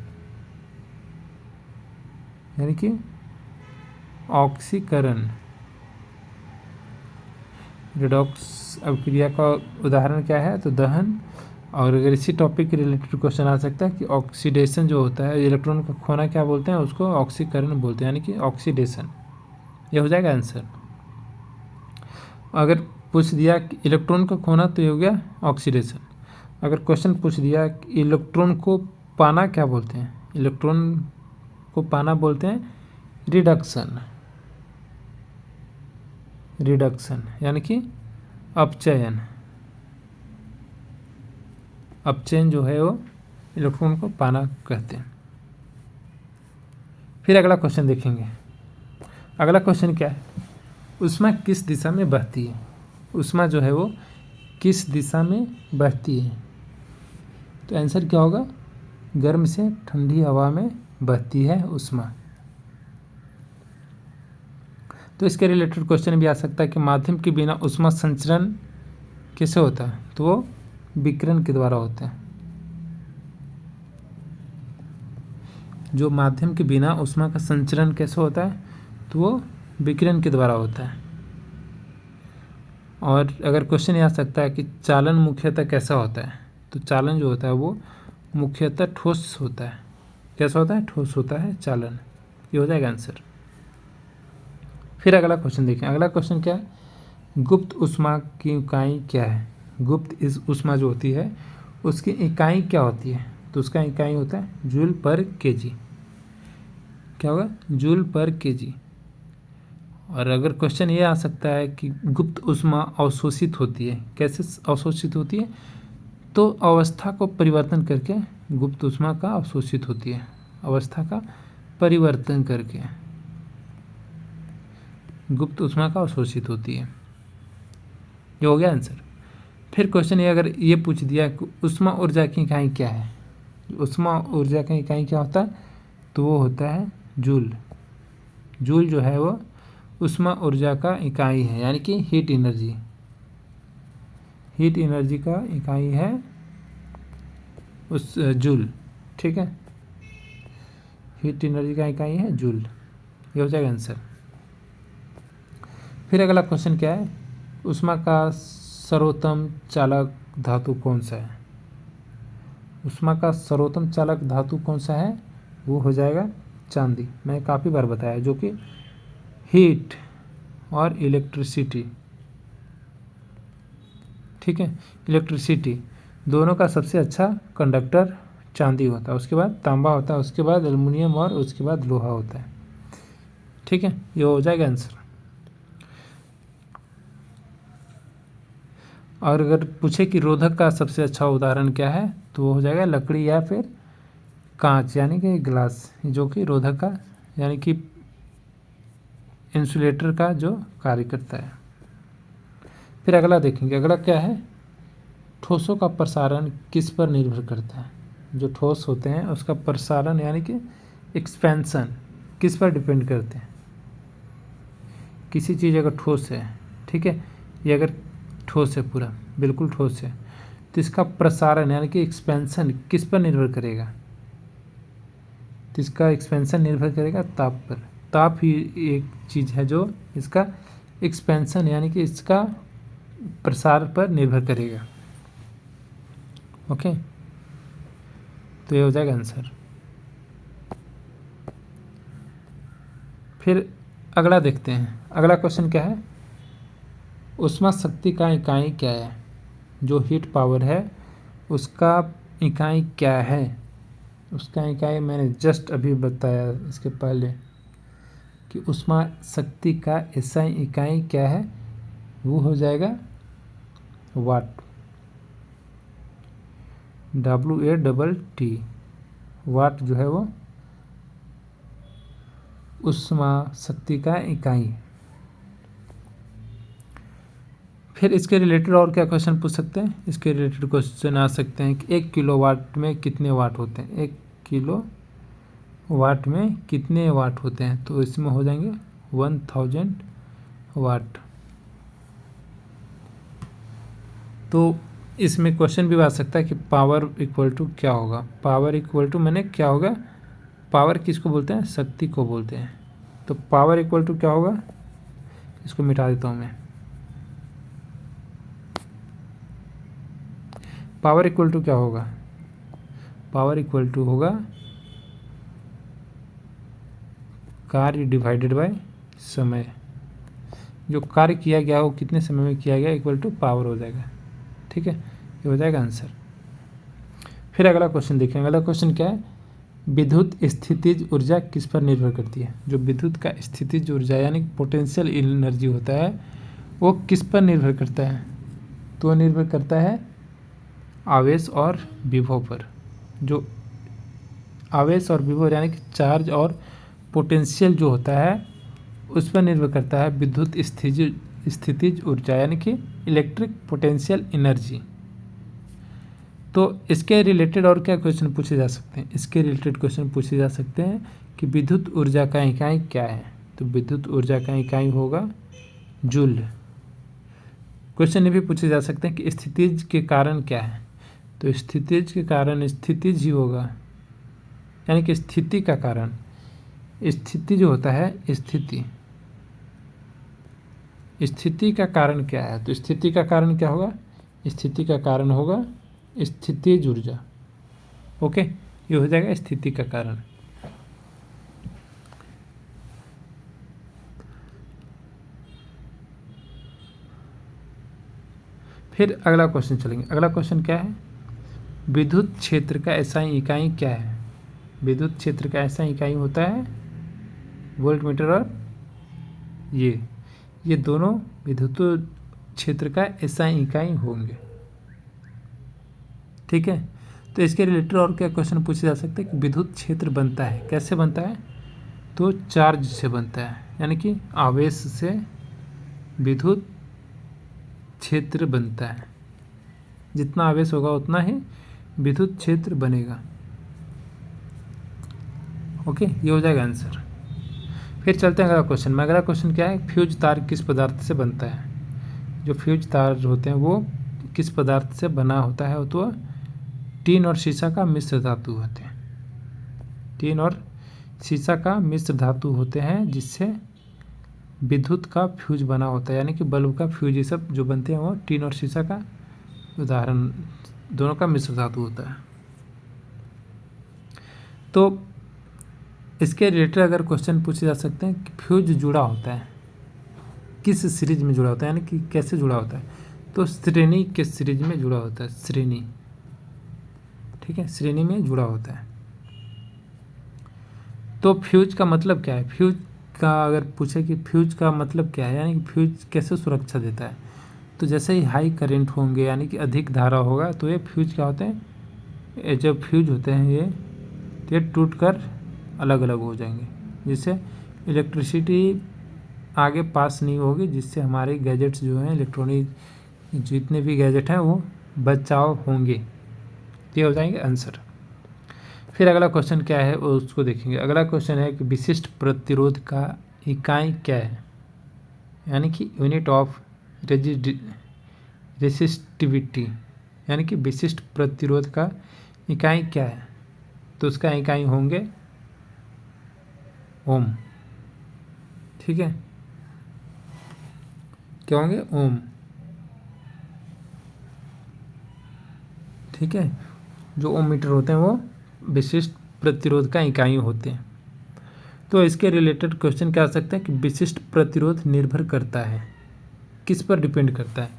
A: यानी कि ऑक्सीकरण। रेडॉक्स अभिक्रिया का उदाहरण क्या है? तो दहन। और अगर इसी टॉपिक के रिलेटेड क्वेश्चन आ सकता है कि ऑक्सीडेशन जो होता है, इलेक्ट्रॉन का खोना क्या बोलते हैं? उसको ऑक्सीकरण बोलते हैं, यानी कि ऑक्सीडेशन। ये हो जाएगा आंसर। अगर पूछ दिया कि इलेक्ट्रॉन का खोना, तो ये हो गया ऑक्सीडेशन। अगर क्वेश्चन पूछ दिया कि इलेक्ट्रॉन को पाना क्या बोलते हैं? इलेक्ट्रॉन को पाना बोलते हैं रिडक्शन, रिडक्शन यानी कि अपचयन। अपचयन जो है वो इलेक्ट्रॉन को पाना कहते हैं। फिर अगला क्वेश्चन देखेंगे। अगला क्वेश्चन क्या है? ऊष्मा किस दिशा में बहती है? ऊष्मा जो है वो किस दिशा में बहती है? तो आंसर क्या होगा? गर्म से ठंडी हवा में बहती है ऊष्मा। तो इसके रिलेटेड क्वेश्चन भी आ सकता है कि माध्यम के बिना ऊष्मा संचरण कैसे होता है? तो वो विकिरण के द्वारा होता है। जो माध्यम के बिना ऊष्मा का संचरण कैसे होता है? तो वो विकिरण के द्वारा होता है। और अगर क्वेश्चन ये आ सकता है कि चालन मुख्यतः कैसा होता है? तो चालन जो होता है वो मुख्यतः ठोस होता है। कैसा होता है? ठोस होता है चालन। ये हो जाएगा आंसर। फिर अगला क्वेश्चन देखें। अगला क्वेश्चन क्या है? गुप्त ऊष्मा की इकाई क्या है? गुप्त इस ऊष्मा जो होती है उसकी इकाई क्या होती है? तो उसका इकाई होता है जूल पर केजी। क्या होगा? जूल पर केजी। और अगर क्वेश्चन ये आ सकता है कि गुप्त ऊष्मा अवशोषित होती है, कैसे अवशोषित होती है? तो अवस्था को परिवर्तन करके गुप्त ऊष्मा का अवशोषित होती है। अवस्था का परिवर्तन करके गुप्त ऊष्मा का अवशोषित होती है। ये हो गया आंसर। फिर क्वेश्चन ये अगर ये पूछ दिया कि ऊष्मा ऊर्जा की इकाई क्या है? ऊष्मा ऊर्जा की इकाई क्या होता है? तो वो होता है जूल। जूल जो है वो ऊष्मा ऊर्जा का इकाई है, यानी कि हीट एनर्जी। हीट एनर्जी का इकाई है उस जूल। ठीक है, हीट एनर्जी का इकाई है जूल। ये हो जाएगा आंसर। फिर अगला क्वेश्चन क्या है? ऊष्मा का सर्वोत्तम चालक धातु कौन सा है? ऊष्मा का सर्वोत्तम चालक धातु कौन सा है? वो हो जाएगा चांदी। मैं काफ़ी बार बताया, जो कि हीट और इलेक्ट्रिसिटी, ठीक है, इलेक्ट्रिसिटी दोनों का सबसे अच्छा कंडक्टर चांदी होता है। उसके बाद तांबा होता है, उसके बाद एल्युमिनियम और उसके बाद लोहा होता है। ठीक है, ये हो जाएगा आंसर। और अगर पूछे कि रोधक का सबसे अच्छा उदाहरण क्या है, तो वो हो जाएगा लकड़ी या फिर कांच, यानी कि ग्लास, जो कि रोधक का यानी कि इंसुलेटर का जो कार्य करता है। फिर अगला देखेंगे। अगला क्या है? ठोसों का प्रसारण किस पर निर्भर करता है? जो ठोस होते हैं उसका प्रसारण यानी कि एक्सपेंशन किस पर डिपेंड करते हैं? किसी चीज़ अगर ठोस है, ठीक है, ये अगर ठोस है, पूरा बिल्कुल ठोस है, तो इसका प्रसारण यानी कि एक्सपेंशन किस पर निर्भर करेगा? तो इसका एक्सपेंशन निर्भर करेगा ताप पर। ताप ही एक चीज़ है जो इसका एक्सपेंशन यानी कि इसका प्रसार पर निर्भर करेगा। ओके, तो ये हो जाएगा आंसर। फिर अगला देखते हैं। अगला क्वेश्चन क्या है? ऊष्मा शक्ति का इकाई क्या है? जो हीट पावर है उसका इकाई क्या है? उसका इकाई मैंने जस्ट अभी बताया इसके पहले कि ऊष्मा शक्ति का एसआई इकाई क्या है, वो हो जाएगा वाट, WATT। वाट जो है वो ऊष्मा शक्ति का इकाई। फिर इसके रिलेटेड और क्या क्वेश्चन पूछ सकते हैं? इसके रिलेटेड क्वेश्चन आ सकते हैं कि 1 किलो वाट में कितने वाट होते हैं? 1 किलो वाट में कितने वाट होते हैं? तो इसमें हो जाएंगे 1000 वाट। तो इसमें क्वेश्चन भी आ सकता है कि पावर इक्वल टू क्या होगा? पावर इक्वल टू मैंने क्या होगा? पावर किसको बोलते हैं? शक्ति को बोलते हैं। तो पावर इक्वल टू क्या होगा? इसको मिटा देता हूँ मैं। पावर इक्वल टू क्या होगा? पावर इक्वल टू होगा कार्य डिवाइडेड बाय समय। जो कार्य किया गया वो कितने समय में किया गया इक्वल टू पावर हो जाएगा। ठीक है, ये हो जाएगा आंसर। फिर अगला क्वेश्चन देखेंगे। अगला क्वेश्चन क्या है? विद्युत स्थितिज ऊर्जा किस पर निर्भर करती है? जो विद्युत का स्थितिज ऊर्जा यानी पोटेंशियल एनर्जी होता है वो किस पर निर्भर करता है? तो निर्भर करता है आवेश और विभव पर। जो आवेश और विभव यानी कि चार्ज और पोटेंशियल जो होता है उस पर निर्भर करता है विद्युत स्थितिज ऊर्जा यानी कि इलेक्ट्रिक पोटेंशियल एनर्जी। तो इसके रिलेटेड और क्या क्वेश्चन पूछे जा सकते हैं? इसके रिलेटेड क्वेश्चन पूछे जा सकते हैं कि विद्युत ऊर्जा का इकाई क्या है? तो विद्युत ऊर्जा का इकाई होगा जूल। क्वेश्चन ये भी पूछे जा सकते हैं कि स्थितिज के कारण क्या है? तो स्थितिज के कारण स्थितिज ही होगा, यानी कि स्थिति का कारण। स्थिति जो होता है स्थिति का कारण क्या है? तो स्थिति का कारण क्या होगा? स्थिति का कारण होगा स्थितिज ऊर्जा। ओके, ये हो जाएगा स्थिति का कारण। फिर अगला क्वेश्चन चलेंगे। अगला क्वेश्चन क्या है? विद्युत क्षेत्र का एसआई इकाई क्या है? विद्युत क्षेत्र का एसआई इकाई होता है वोल्टमीटर और ये दोनों विद्युत क्षेत्र का एसआई इकाई होंगे। ठीक है, तो इसके रिलेटेड और क्या क्वेश्चन पूछे जा सकते हैं कि विद्युत क्षेत्र बनता है कैसे बनता है? तो चार्ज से बनता है, यानी कि आवेश से विद्युत क्षेत्र बनता है। जितना आवेश होगा उतना ही विद्युत क्षेत्र बनेगा। ओके, ये हो जाएगा आंसर। फिर चलते हैं अगला क्वेश्चन में। अगला क्वेश्चन क्या है? फ्यूज तार किस पदार्थ से बनता है? जो फ्यूज तार होते हैं वो किस पदार्थ से बना होता है? तो टीन और शीशा का मिश्र धातु होते हैं। टीन और शीशा का मिश्र धातु होते हैं जिससे विद्युत का फ्यूज बना होता है, यानी कि बल्ब का फ्यूज। ये सब जो बनते हैं वो टीन और शीशा का उदाहरण, दोनों का मिश्र धातु होता है। तो इसके रिलेटेड अगर क्वेश्चन पूछे जा सकते हैं कि फ्यूज जुड़ा होता है किस सीरीज में जुड़ा होता है, यानी कि कैसे जुड़ा होता है? तो श्रेणी के सीरीज में जुड़ा होता है। श्रेणी, ठीक है, श्रेणी में जुड़ा होता है। तो फ्यूज का मतलब क्या है? फ्यूज का अगर पूछे कि फ्यूज का मतलब क्या है, यानी कि फ्यूज कैसे सुरक्षा देता है? तो जैसे ही हाई करंट होंगे यानी कि अधिक धारा होगा तो ये फ्यूज क्या होते हैं? जब फ्यूज होते हैं ये टूट कर अलग अलग हो जाएंगे, जिससे इलेक्ट्रिसिटी आगे पास नहीं होगी, जिससे हमारे गैजेट्स जो हैं, इलेक्ट्रॉनिक जितने भी गैजेट हैं वो बचाव होंगे। ये हो जाएंगे आंसर। फिर अगला क्वेश्चन क्या है उसको देखेंगे। अगला क्वेश्चन है कि विशिष्ट प्रतिरोध का इकाई क्या है, यानी कि यूनिट ऑफ रेसिस्टिविटी, यानी कि विशिष्ट प्रतिरोध का इकाई क्या है। तो उसका इकाई होंगे ओम। ठीक है, क्या होंगे? ओम। ठीक है, जो ओम मीटर होते हैं वो विशिष्ट प्रतिरोध का इकाई होते हैं। तो इसके रिलेटेड क्वेश्चन क्या आ सकता है कि विशिष्ट प्रतिरोध निर्भर करता है, किस पर डिपेंड करता है?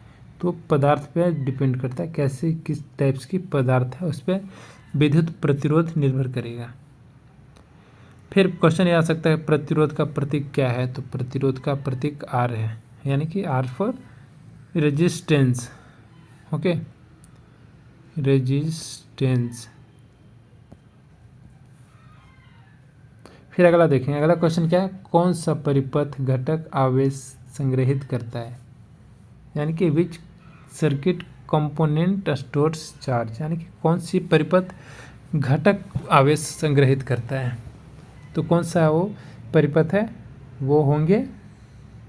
A: तो पदार्थ पर डिपेंड करता है, कैसे किस टाइप्स की पदार्थ है उस पर विद्युत प्रतिरोध निर्भर करेगा। फिर क्वेश्चन ये आ सकता है प्रतिरोध का प्रतीक क्या है। तो प्रतिरोध का प्रतीक आर है, यानी कि R for resistance. Okay, resistance. फिर अगला देखेंगे। अगला क्वेश्चन क्या है, कौन सा परिपथ घटक आवेश संग्रहित करता है, यानी कि विच सर्किट कंपोनेंट स्टोर्स चार्ज, यानी कि कौन सी परिपथ घटक आवेश संग्रहित करता है। तो कौन सा वो परिपथ है? वो होंगे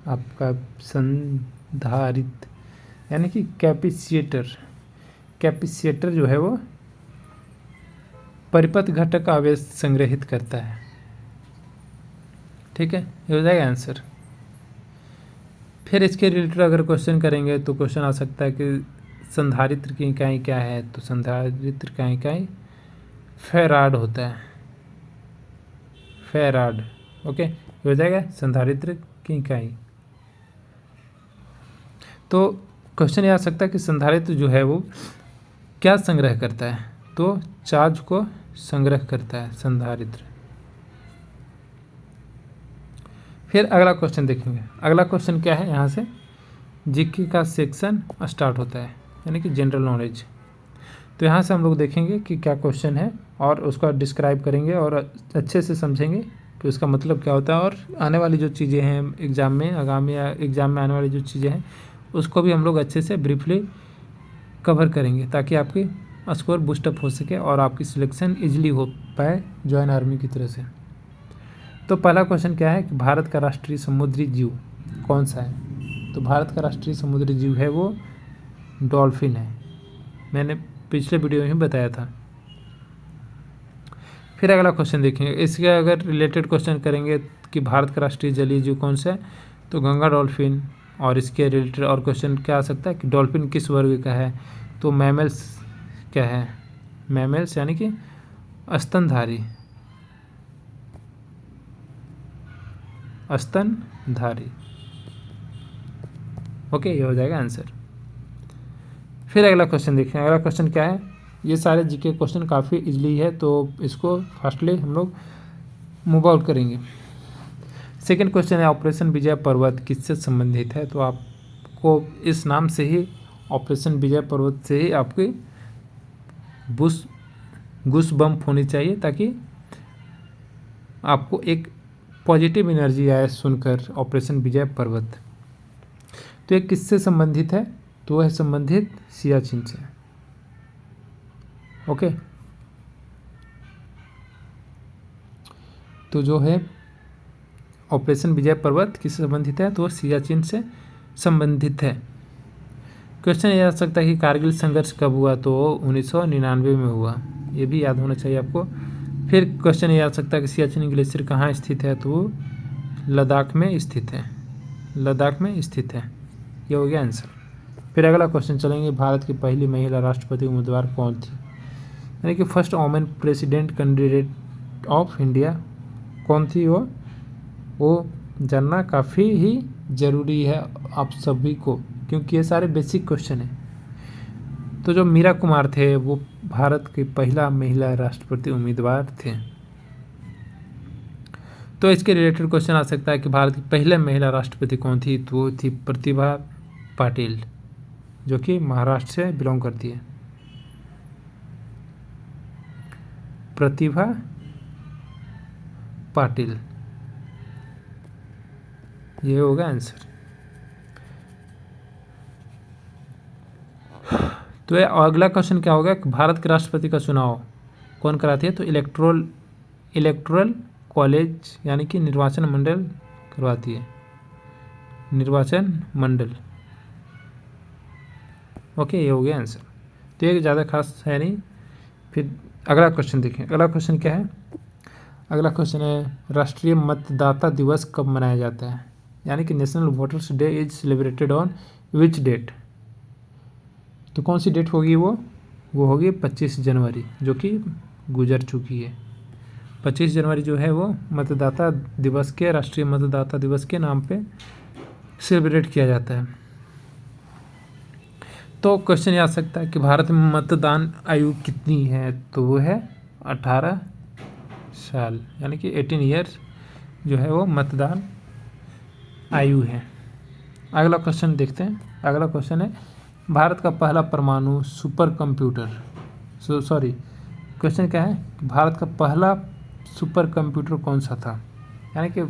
A: आपका संधारित्र, यानी कि कैपेसिटर। कैपेसिटर जो है वो परिपथ घटक आवेश संग्रहित करता है। ठीक है, ये हो जाएगा आंसर। फिर इसके रिलेटेड अगर क्वेश्चन करेंगे तो क्वेश्चन आ सकता है कि संधारित्र की इकाई क्या है। तो संधारित्र का इकाई फैराड होता है, फैराड। ओके, ये हो जाएगा संधारित्र की इकाई। तो क्वेश्चन ये आ सकता है कि संधारित्र जो है वो क्या संग्रह करता है। तो चार्ज को संग्रह करता है संधारित्र। फिर अगला क्वेश्चन देखेंगे। अगला क्वेश्चन क्या है, यहाँ से जीके का सेक्शन स्टार्ट होता है, यानी कि जनरल नॉलेज। तो यहाँ से हम लोग देखेंगे कि क्या क्वेश्चन है और उसका डिस्क्राइब करेंगे और अच्छे से समझेंगे कि उसका मतलब क्या होता है, और आने वाली जो चीज़ें हैं एग्ज़ाम में, आगामी एग्ज़ाम में आने वाली जो चीज़ें हैं उसको भी हम लोग अच्छे से ब्रीफली कवर करेंगे, ताकि आपकी स्कोर बूस्टअप हो सके और आपकी सिलेक्शन ईजिली हो पाए जॉइन आर्मी की तरह से। तो पहला क्वेश्चन क्या है कि भारत का राष्ट्रीय समुद्री जीव कौन सा है। तो भारत का राष्ट्रीय समुद्री जीव है वो डॉल्फिन है, मैंने पिछले वीडियो में ही बताया था। फिर अगला क्वेश्चन देखेंगे। इसके अगर रिलेटेड क्वेश्चन करेंगे कि भारत का राष्ट्रीय जलीय जीव कौन सा है, तो गंगा डॉल्फिन। और इसके रिलेटेड और क्वेश्चन क्या आ सकता है कि डॉल्फिन किस वर्ग का है। तो मैमल्स क्या है, मैमल्स यानी कि स्तनधारी, स्तनधारी। ओके, ये हो जाएगा आंसर। फिर अगला क्वेश्चन देखें। अगला क्वेश्चन क्या है, ये सारे जीके क्वेश्चन काफ़ी इजली है तो इसको फास्टली हम लोग मूव आउट करेंगे। सेकंड क्वेश्चन है ऑपरेशन विजय पर्वत किससे संबंधित है। तो आपको इस नाम से ही, ऑपरेशन विजय पर्वत से ही आपकी गुस बम्प होनी चाहिए, ताकि आपको एक पॉजिटिव एनर्जी आए सुनकर ऑपरेशन विजय पर्वत। तो ये किससे संबंधित है, तो है संबंधित सियाचिन से। ओके, तो जो है ऑपरेशन विजय पर्वत किससे संबंधित है, तो सियाचिन से संबंधित है। क्वेश्चन ये आ सकता है कि कारगिल संघर्ष कब हुआ। तो 1999 में हुआ, ये भी याद होना चाहिए आपको। फिर क्वेश्चन ये आ सकता है कि सियाचिन ग्लेशियर कहाँ स्थित है। तो वो लद्दाख में स्थित है, लद्दाख में स्थित है। ये हो गया आंसर। फिर अगला क्वेश्चन चलेंगे, भारत की पहली महिला राष्ट्रपति उम्मीदवार कौन थी, यानी कि first women president candidate of India कौन थी। वो जानना काफ़ी ही ज़रूरी है आप सभी को, क्योंकि ये सारे बेसिक क्वेश्चन हैं। तो जो मीरा कुमार थे वो भारत के पहला महिला राष्ट्रपति उम्मीदवार थे। तो इसके रिलेटेड क्वेश्चन आ सकता है कि भारत की पहले महिला राष्ट्रपति कौन थी। तो वो थी प्रतिभा पाटिल, जो कि महाराष्ट्र से बिलोंग करती है। प्रतिभा पाटिल, ये होगा आंसर। तो अगला क्वेश्चन क्या होगा कि भारत के राष्ट्रपति का चुनाव कौन कराती है? तो इलेक्टोरल कॉलेज यानी कि निर्वाचन मंडल करवाती है, निर्वाचन मंडल। ओके, ये हो गया आंसर। तो ये ज़्यादा खास है नहीं। फिर अगला क्वेश्चन देखें। अगला क्वेश्चन क्या है? अगला क्वेश्चन है राष्ट्रीय मतदाता दिवस कब मनाया जाता है? यानी कि national voters day is celebrated on which date? तो कौन सी डेट होगी वो होगी 25 जनवरी, जो कि गुजर चुकी है। 25 जनवरी जो है वो मतदाता दिवस के, राष्ट्रीय मतदाता दिवस के नाम पे सेलिब्रेट किया जाता है। तो क्वेश्चन ये आ सकता है कि भारत में मतदान आयु कितनी है? तो वो है 18 साल, यानी कि 18 ईयर्स जो है वो मतदान आयु है। अगला क्वेश्चन देखते हैं। अगला क्वेश्चन है भारत का पहला परमाणु सुपर कंप्यूटर, क्वेश्चन क्या है? भारत का पहला सुपर कंप्यूटर कौन सा था? यानी कि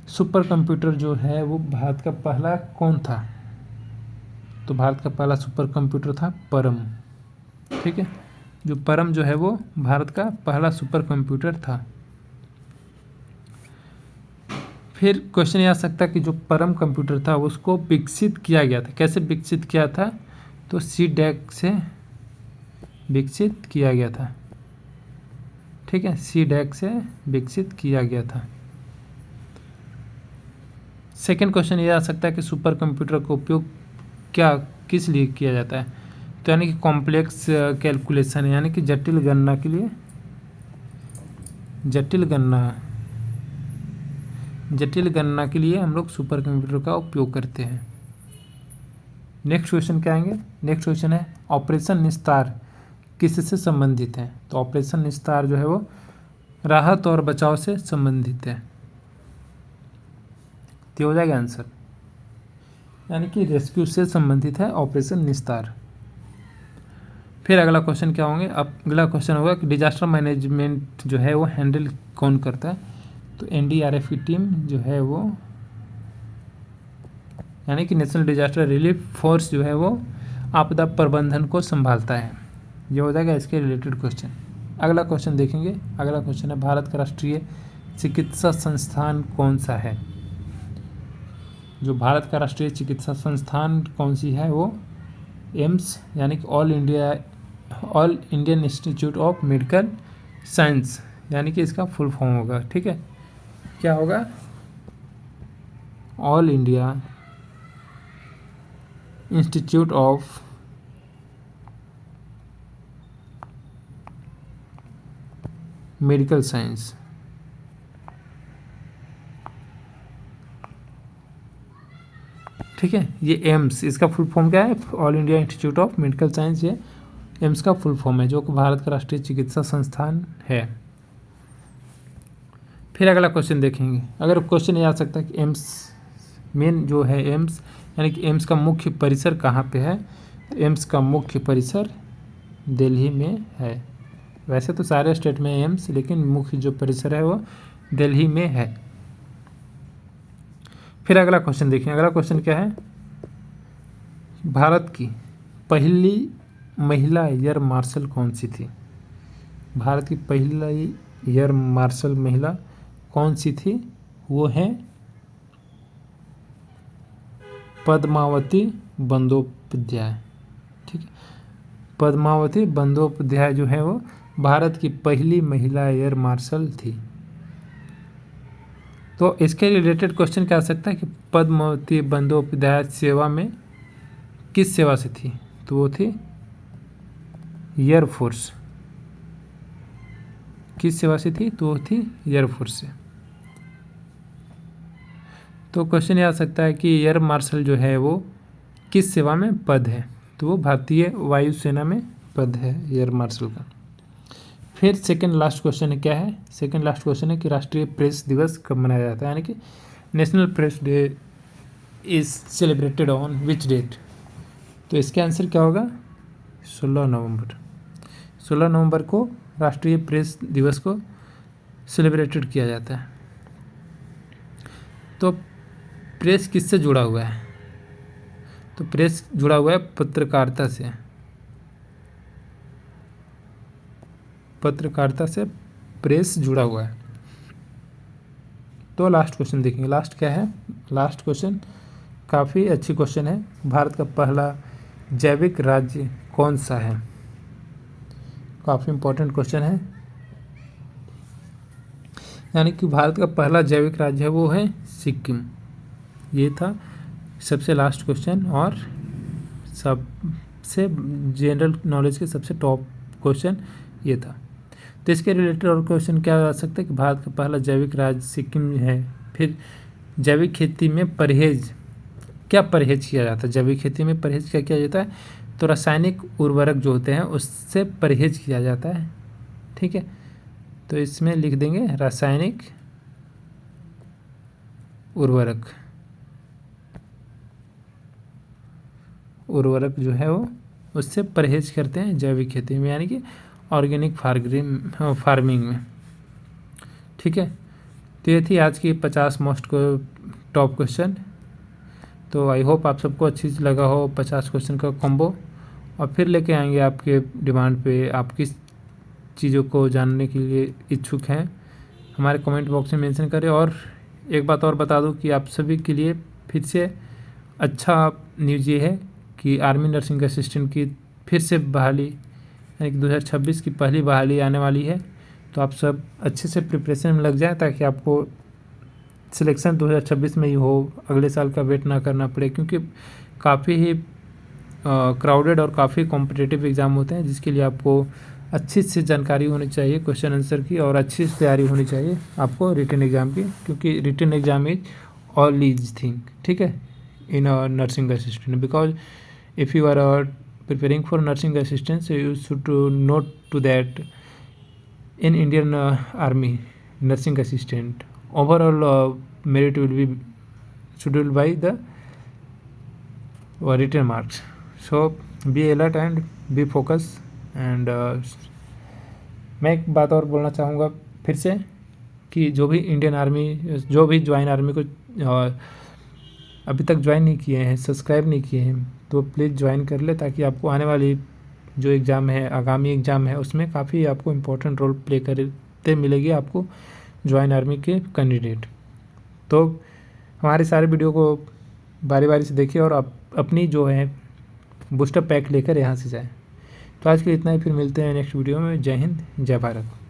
A: सुपर कंप्यूटर जो है वो भारत का पहला कौन था? तो भारत का पहला सुपर कंप्यूटर था परम। ठीक है, जो परम जो है वो भारत का पहला सुपर कंप्यूटर था। फिर क्वेश्चन ये आ सकता है कि जो परम कंप्यूटर था उसको विकसित किया गया था, कैसे विकसित किया था? तो CDAC से विकसित किया गया था। ठीक है, CDAC से विकसित किया गया था। सेकेंड क्वेश्चन ये आ सकता है कि सुपर कंप्यूटर का उपयोग किस लिए किया जाता है? तो यानी कि कॉम्प्लेक्स कैलकुलेशन, यानी कि जटिल गणना के लिए, जटिल गणना के लिए हम लोग सुपर कंप्यूटर का उपयोग करते हैं। नेक्स्ट क्वेश्चन क्या आएंगे? नेक्स्ट क्वेश्चन है ऑपरेशन निस्तार किससे संबंधित है? तो ऑपरेशन निस्तार जो है वो राहत और बचाव से संबंधित है। तो हो जाएगा आंसर, यानी कि रेस्क्यू से संबंधित है ऑपरेशन निस्तार। फिर अगला क्वेश्चन क्या होंगे? अब अगला क्वेश्चन होगा कि डिजास्टर मैनेजमेंट जो है वो हैंडल कौन करता है? तो NDRF की टीम जो है वो, यानी कि नेशनल डिजास्टर रिलीफ फोर्स जो है वो आपदा प्रबंधन को संभालता है। ये हो जाएगा इसके रिलेटेड क्वेश्चन। अगला क्वेश्चन देखेंगे। अगला क्वेश्चन है भारत का राष्ट्रीय चिकित्सा संस्थान कौन सा है? जो भारत का राष्ट्रीय चिकित्सा संस्थान कौन सी है? वो एम्स, यानी कि all Indian institute of medical science, यानी कि इसका फुल फॉर्म होगा। ठीक है, क्या होगा? All India institute of medical science. ठीक है, ये एम्स, इसका फुल फॉर्म क्या है? All India institute of medical science, ये एम्स का फुल फॉर्म है, जो कि भारत का राष्ट्रीय चिकित्सा संस्थान है। फिर अगला क्वेश्चन देखेंगे। अगर क्वेश्चन ये आ सकता है कि एम्स मेन जो है एम्स, यानी कि एम्स का मुख्य परिसर कहाँ पे है? तो एम्स का मुख्य परिसर दिल्ली में है। वैसे तो सारे स्टेट में एम्स, लेकिन मुख्य जो परिसर है वो दिल्ली में है। फिर अगला क्वेश्चन देखें। अगला क्वेश्चन क्या है? भारत की पहली महिला एयर मार्शल कौन सी थी? भारत की पहली एयर मार्शल महिला कौन सी थी? वो है पद्मावती बंदोपाध्याय। ठीक है, पद्मावती बंदोपाध्याय जो है वो भारत की पहली महिला एयर मार्शल थी। तो इसके रिलेटेड क्वेश्चन क्या आ सकता है कि पद्मावती बंदोपाध्याय सेवा में किस सेवा से थी? तो वो थी एयरफोर्स। किस सेवा से थी? तो वो थी एयरफोर्स से। तो क्वेश्चन ये आ सकता है कि एयर मार्शल जो है वो किस सेवा में पद है? तो वो भारतीय वायुसेना में पद है एयर मार्शल का। फिर सेकंड लास्ट क्वेश्चन है, क्या है? सेकंड लास्ट क्वेश्चन है कि राष्ट्रीय प्रेस दिवस कब मनाया जाता है? यानी कि national press day is celebrated on which date? तो इसका आंसर क्या होगा? 16 नवंबर। 16 नवंबर को राष्ट्रीय प्रेस दिवस को सेलिब्रेटेड किया जाता है। तो प्रेस किससे जुड़ा हुआ है? तो प्रेस जुड़ा हुआ है पत्रकारिता से। पत्रकारिता से प्रेस जुड़ा हुआ है। तो लास्ट क्वेश्चन देखेंगे। लास्ट क्या है? लास्ट क्वेश्चन काफ़ी अच्छी क्वेश्चन है। भारत का पहला जैविक राज्य कौन सा है? काफ़ी इम्पोर्टेंट क्वेश्चन है। यानी कि भारत का पहला जैविक राज्य है वो है सिक्किम। ये था सबसे लास्ट क्वेश्चन और सबसे जनरल नॉलेज के सबसे टॉप क्वेश्चन ये था। तो इसके रिलेटेड और क्वेश्चन क्या आ सकता है कि भारत का पहला जैविक राज्य सिक्किम है। फिर जैविक खेती में परहेज, क्या परहेज किया जाता है? जैविक खेती में परहेज क्या किया जाता है? तो रासायनिक उर्वरक जो होते हैं उससे परहेज किया जाता है। ठीक है, तो इसमें लिख देंगे रासायनिक उर्वरक जो है वो उससे परहेज करते हैं जैविक खेती में, यानी कि ऑर्गेनिक फार्मिंग में। ठीक है, तो ये थी आज की 50 मोस्ट को टॉप क्वेश्चन। तो आई होप आप सबको अच्छी लगा हो 50 क्वेश्चन का कॉम्बो, और फिर लेके आएंगे आपके डिमांड पे। आप किस चीज़ों को जानने के लिए इच्छुक हैं हमारे कमेंट बॉक्स में मेंशन करें। और एक बात और बता दूं कि आप सभी के लिए फिर से अच्छा न्यूज़ ये है कि आर्मी नर्सिंग असिस्टेंट की फिर से बहाली, यानी कि 2026 की पहली बहाली आने वाली है। तो आप सब अच्छे से प्रिपरेशन में लग जाए ताकि आपको सिलेक्शन 2026 में ही हो, अगले साल का वेट ना करना पड़े, क्योंकि काफ़ी ही क्राउडेड और काफ़ी कॉम्पिटिटिव एग्ज़ाम होते हैं, जिसके लिए आपको अच्छी से जानकारी होनी चाहिए क्वेश्चन आंसर की, और अच्छी से तैयारी होनी चाहिए आपको रिटन एग्ज़ाम की, क्योंकि written exam is all ease thing. ठीक है, in nursing assistant, because if you are preparing for nursing assistance, you should note to that in Indian Army nursing assistant overall merit will be scheduled by the written marks. So be alert and be focused. And मैं एक बात और बोलना चाहूँगा फिर से कि जो भी इंडियन आर्मी, जो भी ज्वाइन आर्मी को अभी तक ज्वाइन नहीं किए हैं, सब्सक्राइब नहीं किए हैं, तो प्लीज़ ज्वाइन कर ले, ताकि आपको आने वाली जो एग्ज़ाम है, आगामी एग्ज़ाम है, उसमें काफ़ी आपको इम्पोर्टेंट रोल प्ले करते मिलेगी आपको ज्वाइन आर्मी के कैंडिडेट। तो हमारे सारे वीडियो को बारी बारी से देखिए और आप अपनी जो है बूस्टर पैक लेकर यहाँ से जाएं। तो आज के लिए इतना ही, फिर मिलते हैं नेक्स्ट वीडियो में। जय हिंद, जय भारत।